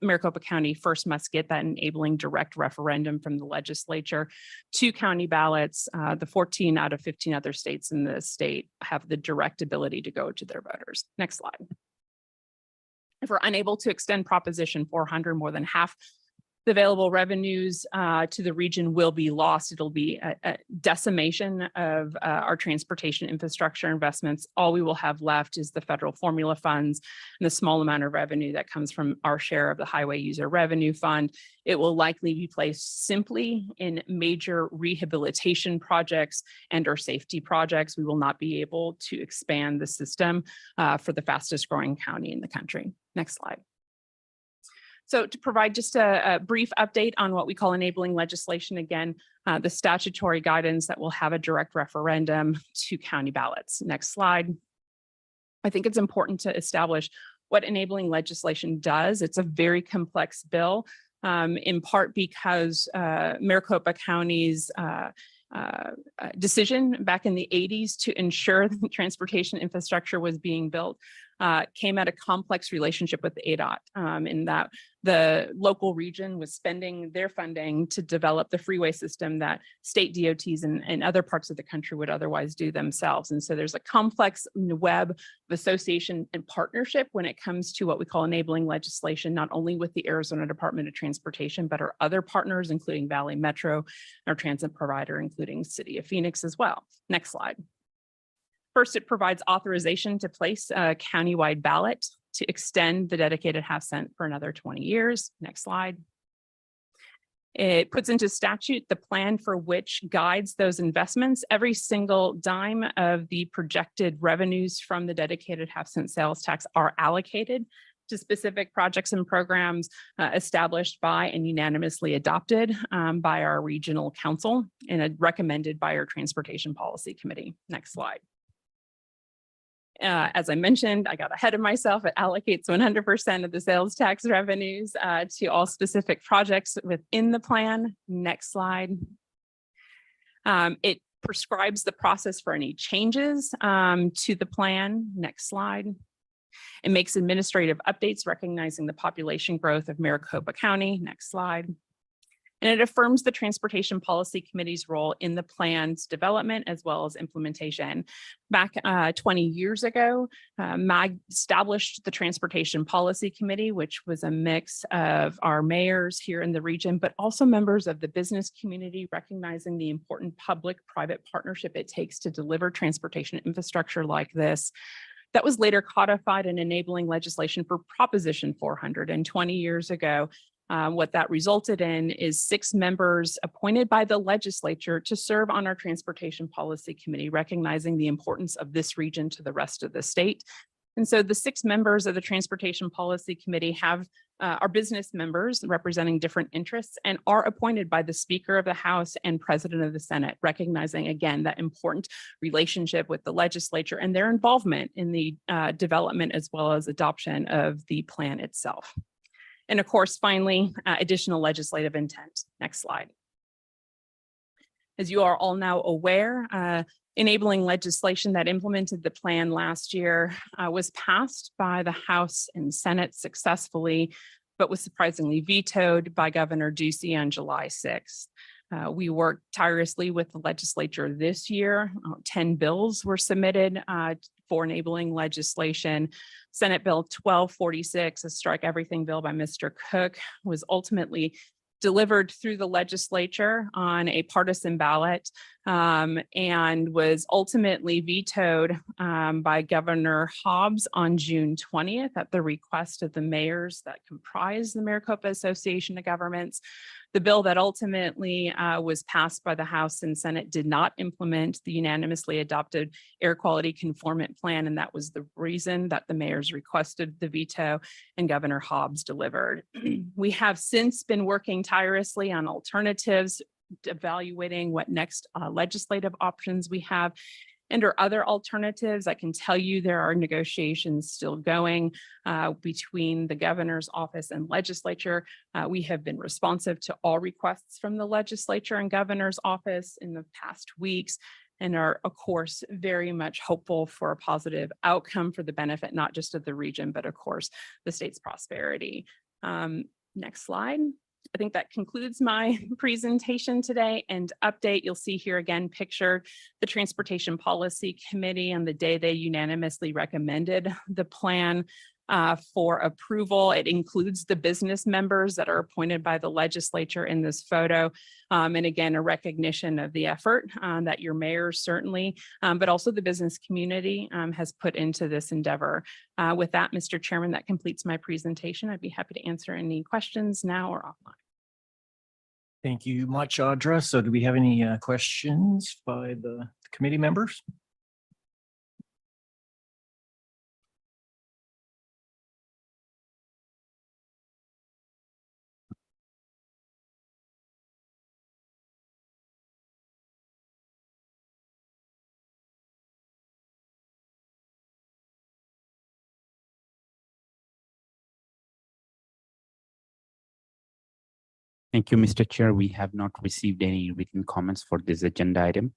Maricopa County first must get that enabling direct referendum from the legislature to county ballots. The 14 out of 15 other states in the state have the direct ability to go to their voters. Next slide. If we're unable to extend Proposition 400, more than half the available revenues to the region will be lost. It'll be a decimation of our transportation infrastructure investments. All we will have left is the federal formula funds and the small amount of revenue that comes from our share of the Highway User Revenue Fund. It will likely be placed simply in major rehabilitation projects and or safety projects. We will not be able to expand the system for the fastest growing county in the country. Next slide. So to provide just a brief update on what we call enabling legislation, again, the statutory guidance that will have a direct referendum to county ballots. Next slide. I think it's important to establish what enabling legislation does. It's a very complex bill, in part because Maricopa County's decision back in the 80s to ensure that transportation infrastructure was being built came at a complex relationship with the ADOT, in that the local region was spending their funding to develop the freeway system that state DOTs and other parts of the country would otherwise do themselves. And so there's a complex web of association and partnership when it comes to what we call enabling legislation, not only with the Arizona Department of Transportation, but our other partners, including Valley Metro, our transit provider, including City of Phoenix as well. Next slide. First, it provides authorization to place a countywide ballot to extend the dedicated half-cent for another 20 years. Next slide. It puts into statute the plan for which guides those investments. Every single dime of the projected revenues from the dedicated half-cent sales tax are allocated to specific projects and programs established by and unanimously adopted by our regional council and recommended by our Transportation Policy Committee. Next slide. As I mentioned, I got ahead of myself. It allocates 100% of the sales tax revenues to all specific projects within the plan. Next slide. It prescribes the process for any changes to the plan. Next slide. It makes administrative updates recognizing the population growth of Maricopa County. Next slide. And it affirms the Transportation Policy Committee's role in the plan's development as well as implementation. Back 20 years ago, MAG established the Transportation Policy Committee, which was a mix of our mayors here in the region, but also members of the business community, recognizing the important public-private partnership it takes to deliver transportation infrastructure like this. That was later codified in enabling legislation for Proposition 400. And 20 years ago, what that resulted in is 6 members appointed by the legislature to serve on our Transportation Policy Committee, recognizing the importance of this region to the rest of the state. And so the 6 members of the Transportation Policy Committee are business members representing different interests and are appointed by the Speaker of the House and President of the Senate, recognizing again that important relationship with the legislature and their involvement in the development as well as adoption of the plan itself. And of course, finally, additional legislative intent. Next slide. As you are all now aware, enabling legislation that implemented the plan last year was passed by the House and Senate successfully, but was surprisingly vetoed by Governor Ducey on July 6th. We worked tirelessly with the legislature this year. 10 bills were submitted for enabling legislation. Senate Bill 1246, a strike everything bill by Mr. Cook, was ultimately delivered through the legislature on a partisan ballot and was ultimately vetoed by Governor Hobbs on June 20th at the request of the mayors that comprise the Maricopa Association of Governments. The bill that ultimately was passed by the House and Senate did not implement the unanimously adopted air quality conformant plan, and that was the reason that the mayors requested the veto and Governor Hobbs delivered. We have since been working tirelessly on alternatives, evaluating what next legislative options we have. And or other alternatives. I can tell you there are negotiations still going between the governor's office and legislature. We have been responsive to all requests from the legislature and governor's office in the past weeks and are, of course, very much hopeful for a positive outcome for the benefit, not just of the region, but of course, the state's prosperity. Next slide. I think that concludes my presentation today and update. You'll see here again pictured the Transportation Policy Committee on the day they unanimously recommended the plan for approval. It includes the business members that are appointed by the legislature in this photo. And again, a recognition of the effort that your mayor certainly, but also the business community has put into this endeavor. With that, Mr. Chairman, that completes my presentation. I'd be happy to answer any questions now or offline. Thank you much, Audra. So do we have any questions by the committee members? Thank you, Mr. Chair. We have not received any written comments for this agenda item.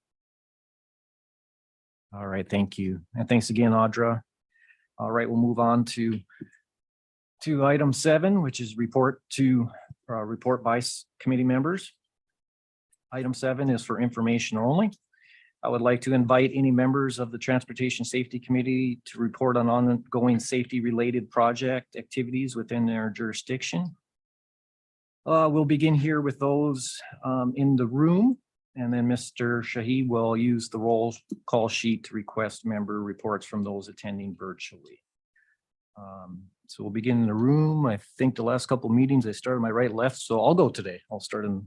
All right, thank you. And thanks again, Audra. All right, we'll move on to item 7, which is report by committee members. Item 7 is for information only. I would like to invite any members of the Transportation Safety Committee to report on ongoing safety-related project activities within their jurisdiction. We'll begin here with those in the room, and then Mr. Shahid will use the roll call sheet to request member reports from those attending virtually. So we'll begin in the room. I think the last couple of meetings I started my right left, so I'll go today. I'll start in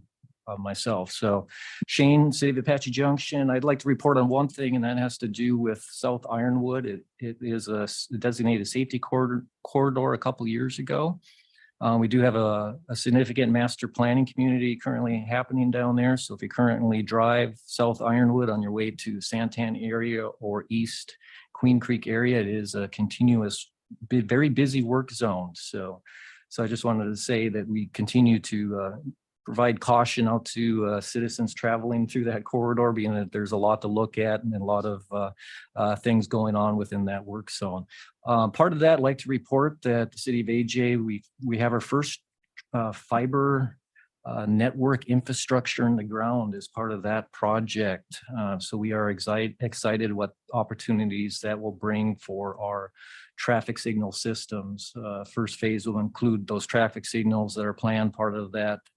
myself. So Shane, City of Apache Junction, I'd like to report on one thing, and that has to do with South Ironwood. It is a designated safety corridor a couple of years ago. We do have a significant master planning community currently happening down there. So if you currently drive South Ironwood on your way to Santan area or East Queen Creek area, it is a continuous, very busy work zone. So I just wanted to say that we continue to provide caution out to citizens traveling through that corridor, being that there's a lot to look at and a lot of things going on within that work zone. Part of that, I'd like to report that the city of AJ, we have our first fiber network infrastructure in the ground as part of that project. So we are excited what opportunities that will bring for our traffic signal systems. First phase will include those traffic signals that are planned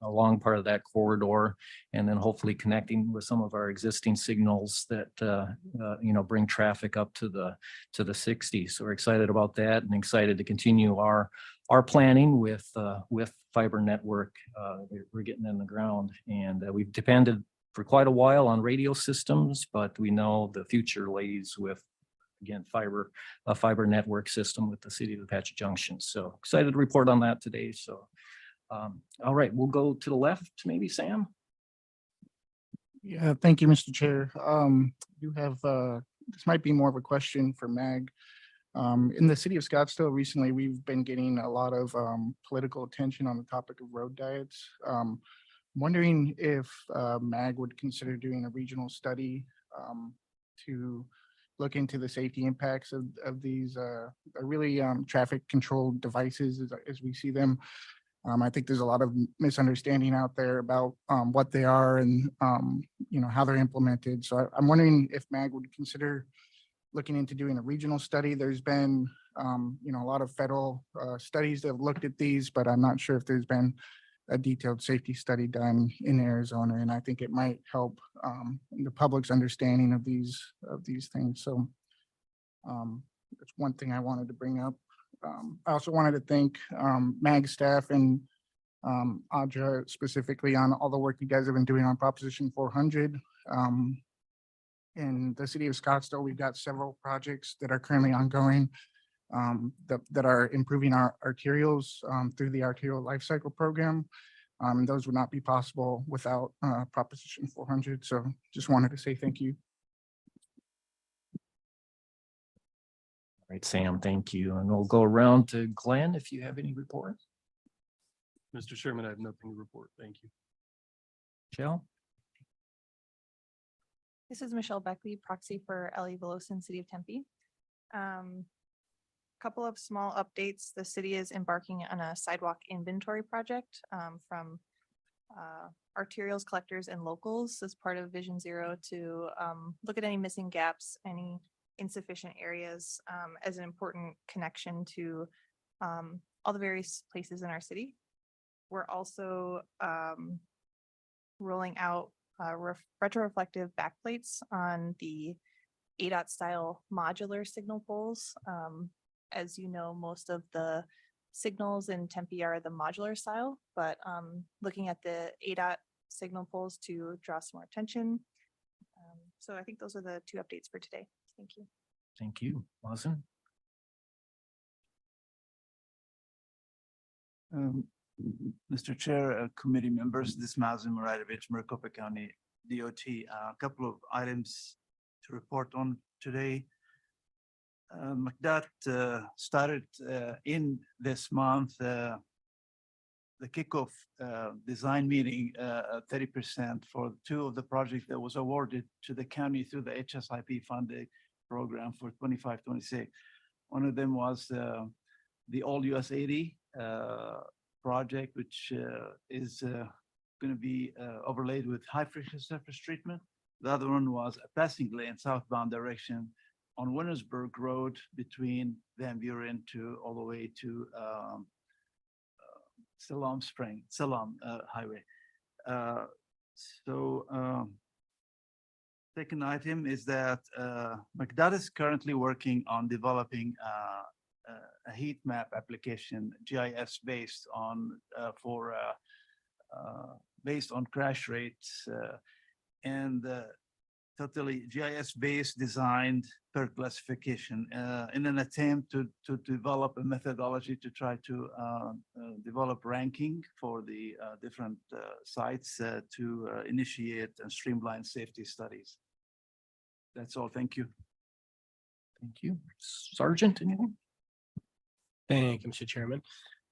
along part of that corridor, and then hopefully connecting with some of our existing signals that bring traffic up to the 60s. So we're excited about that and excited to continue our planning with fiber network we're getting in the ground. And we've depended for quite a while on radio systems, but we know the future lays with, again, a fiber network system with the city of Apache Junction. So excited to report on that today. So, all right, we'll go to the left, maybe Sam. Yeah, thank you, Mr. Chair. You have, this might be more of a question for Mag. In the city of Scottsdale recently, we've been getting a lot of political attention on the topic of road diets. Wondering if MAG would consider doing a regional study to look into the safety impacts of these really traffic control devices as we see them. I think there's a lot of misunderstanding out there about what they are and how they're implemented. So I'm wondering if MAG would consider looking into doing a regional study. There's been a lot of federal studies that have looked at these, but I'm not sure if there's been a detailed safety study done in Arizona, and I think it might help the public's understanding of these things. So that's one thing I wanted to bring up. I also wanted to thank MAG staff and Audra specifically on all the work you guys have been doing on Proposition 400. In the city of Scottsdale, we've got several projects that are currently ongoing that are improving our arterials through the arterial life cycle program. Those would not be possible without Proposition 400. So just wanted to say thank you. All right, Sam, thank you. And we'll go around to Glenn if you have any reports. Mr. Chairman, I have nothing to report. Thank you. Michelle? This is Michelle Beckley, proxy for Ellie Velosin, City of Tempe. Couple of small updates. The city is embarking on a sidewalk inventory project from arterials, collectors, and locals as part of Vision Zero to look at any missing gaps, any insufficient areas as an important connection to all the various places in our city. We're also rolling out retroreflective backplates on the ADOT style modular signal poles. As you know, most of the signals in Tempe are the modular style, but looking at the ADOT signal poles to draw some more attention. So I think those are the two updates for today. Thank you. Thank you. Lawson? Mr. Chair, committee members, this is Mazin Muradovich, Maricopa County DOT. A couple of items to report on today. McDOT started in this month the kickoff design meeting 30% for two of the projects that was awarded to the county through the HSIP funding program for 25-26. One of them was the All US 80 project, which is going to be overlaid with high friction surface treatment. The other one was a passing lane southbound direction on Wintersburg Road between Van Buren to all the way to Siloam Highway. Second item is that McDOT is currently working on developing a heat map application, GIS based on based on crash rates and totally GIS based designed per classification in an attempt to develop a methodology to try to develop ranking for the different sites to initiate and streamline safety studies. That's all. Thank you. Thank you. Sergeant, anything? Thank you, Mr. Chairman.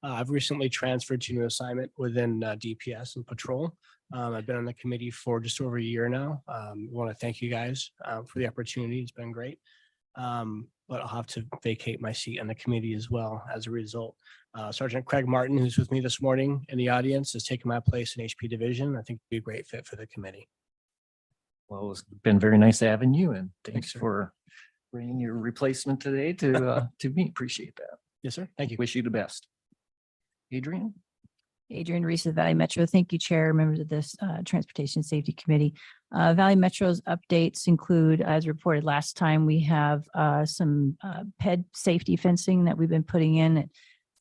I've recently transferred to a new assignment within DPS and patrol. I've been on the committee for just over a year now. I want to thank you guys for the opportunity. It's been great. But I'll have to vacate my seat on the committee as well as a result. Sergeant Craig Martin, who's with me this morning in the audience, has taken my place in HP Division. I think it'd be a great fit for the committee. Well, it's been very nice having you, and thanks sir. for bringing your replacement today to me. Appreciate that. Yes, sir. Thank you. Wish you the best. Adrian? Adrian Reese of Valley Metro. Thank you, Chair, members of this Transportation Safety Committee. Valley Metro's updates include, as reported last time, we have some PED safety fencing that we've been putting in at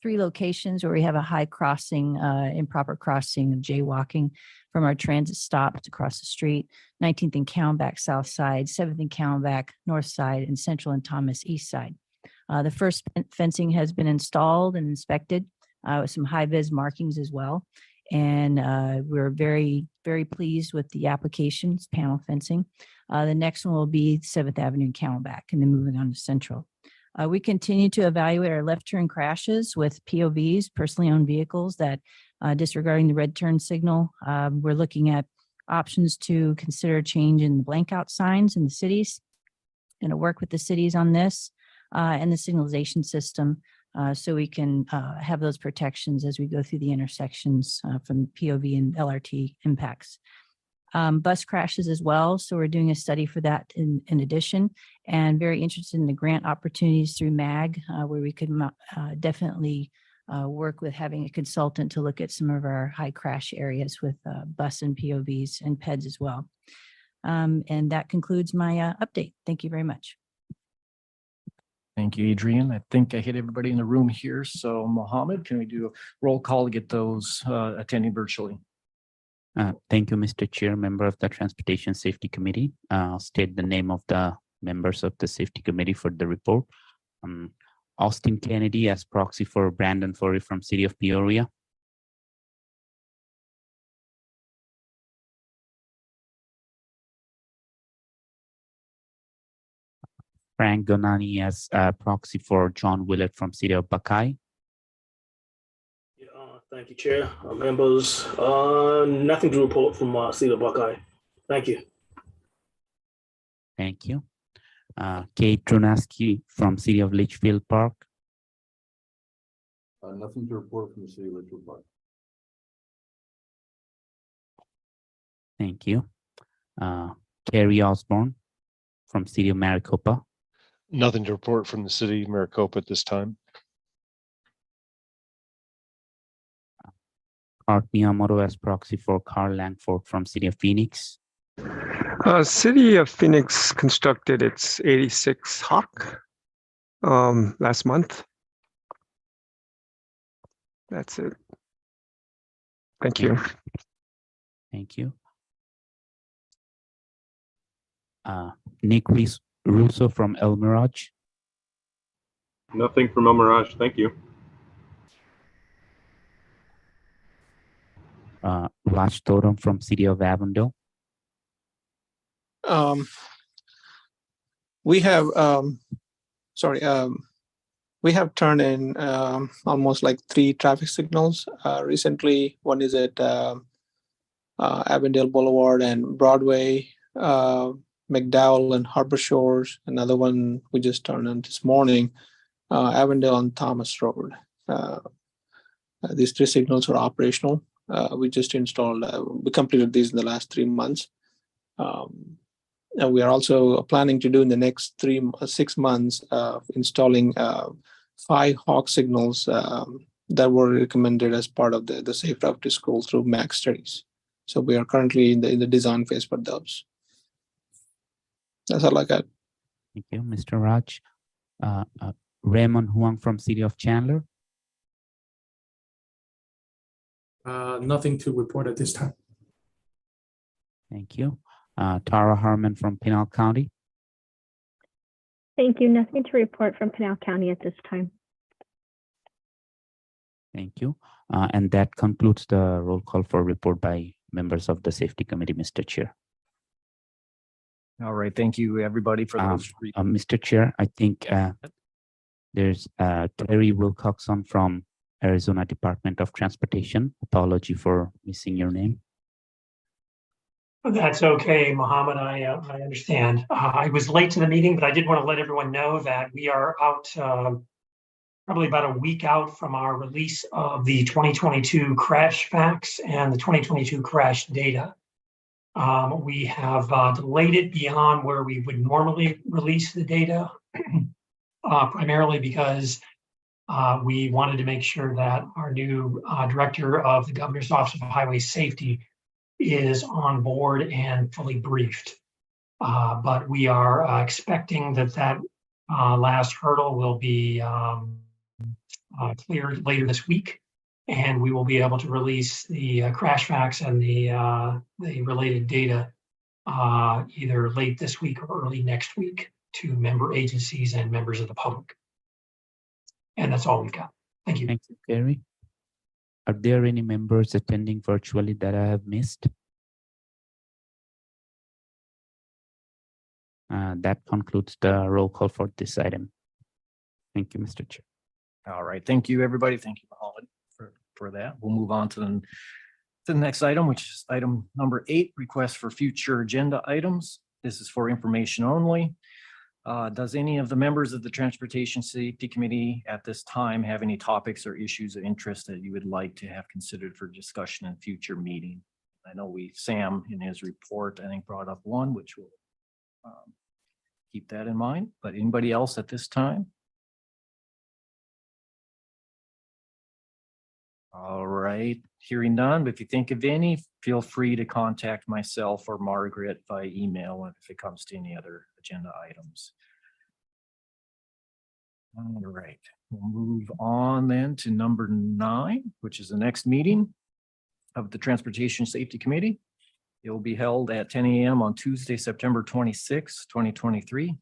3 locations where we have a high crossing, improper crossing of jaywalking from our transit stop to cross the street, 19th and Callenbach south side, 7th and Callenbach north side, and Central and Thomas east side. The first fencing has been installed and inspected with some high-vis markings as well. And we're very, very pleased with the applications, panel fencing. The next one will be 7th Avenue and Callenbach, and then moving on to Central. We continue to evaluate our left turn crashes with POVs, personally owned vehicles that disregarding the red turn signal. We're looking at options to consider change in the blank out signs in the cities. Going to work with the cities on this and the signalization system so we can have those protections as we go through the intersections from POV and LRT impacts. Bus crashes as well. So we're doing a study for that in addition, and very interested in the grant opportunities through MAG where we could definitely work with having a consultant to look at some of our high crash areas with bus and POVs and PEDs as well. And that concludes my update. Thank you very much. Thank you, Adrian. I think I hit everybody in the room here. So Mohammed, can we do a roll call to get those attending virtually? Thank you, Mr. Chair, member of the Transportation Safety Committee. I'll state the name of the members of the Safety Committee for the report. Austin Kennedy as proxy for Brandon Forey from City of Peoria. Frank Gonani as proxy for John Willett from City of Buckeye. Thank you, Chair. Members, nothing to report from City of Buckeye. Thank you. Thank you. Kate Trunaski from City of Litchfield Park. Nothing to report from the city of Litchfield Park. Thank you. Carrie Osborne from City of Maricopa. Nothing to report from the city of Maricopa at this time. Art Miyamoto as proxy for Carl Langford from City of Phoenix. City of Phoenix constructed its 86 Hawk last month. That's it. Thank you. Thank you. Nick Russo from El Mirage. Nothing from El Mirage. Thank you. Raj Totem from City of Avondale. We have we have turned in almost like 3 traffic signals recently. One is at Avondale Boulevard and Broadway, McDowell and Harbor Shores. Another one we just turned on this morning, Avondale and Thomas Road. These 3 signals are operational. We just installed, we completed these in the last 3 months. And we are also planning to do in the next 6 months, installing 5 Hawk signals that were recommended as part of the Safe Route to School through MAC studies. So we are currently in the design phase for those. That's all I got. Thank you, Mr. Raj. Raymond Huang from City of Chandler. Nothing to report at this time. Thank you. Tara Harmon from Pinal County. Thank you. Nothing to report from Pinal County at this time. Thank you. And that concludes the roll call for report by members of the Safety Committee, Mr. Chair. All right. Thank you, everybody, for those. Mr. Chair, I think there's Terry Wilcoxon from Arizona Department of Transportation. Apology for missing your name. That's okay, Mohammed. I understand. I was late to the meeting, but I did want to let everyone know that we are out probably about a week out from our release of the 2022 crash facts and the 2022 crash data. We have delayed it beyond where we would normally release the data, primarily because we wanted to make sure that our new director of the Governor's Office of Highway Safety is on board and fully briefed. But we are expecting that last hurdle will be cleared later this week, and we will be able to release the crash facts and the related data either late this week or early next week to member agencies and members of the public. And that's all we've got. Thank you. Thank you, Gary. Are there any members attending virtually that I have missed? That concludes the roll call for this item. Thank you, Mr. Chair. All right. Thank you, everybody. Thank you, Mohammed, for that. We'll move on to the next item, which is item number 8, request for future agenda items. This is for information only. Does any of the members of the Transportation Safety Committee at this time have any topics or issues of interest that you would like to have considered for discussion in future meeting? I know Sam in his report, I think, brought up one, which will keep that in mind, but anybody else at this time? All right, hearing none, but if you think of any, feel free to contact myself or Margaret by email if it comes to any other agenda items. All right, we'll move on then to number 9, which is the next meeting of the Transportation Safety Committee. It will be held at 10 a.m. on Tuesday, September 26, 2023.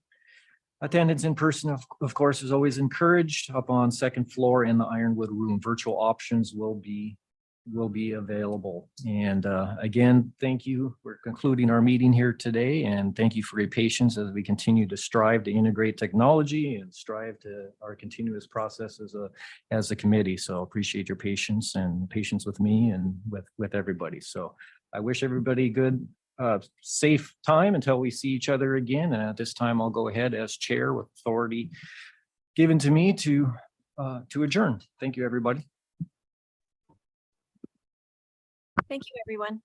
Attendance in person, of course, is always encouraged up on second floor in the Ironwood Room. Virtual options will be available. And again, thank you. We're concluding our meeting here today, and thank you for your patience as we continue to strive to integrate technology and strive to our continuous process as a committee. So appreciate your patience and patience with me and with everybody. So I wish everybody good safe time until we see each other again. And at this time, I'll go ahead as chair with authority given to me to adjourn. Thank you, everybody. Thank you, everyone.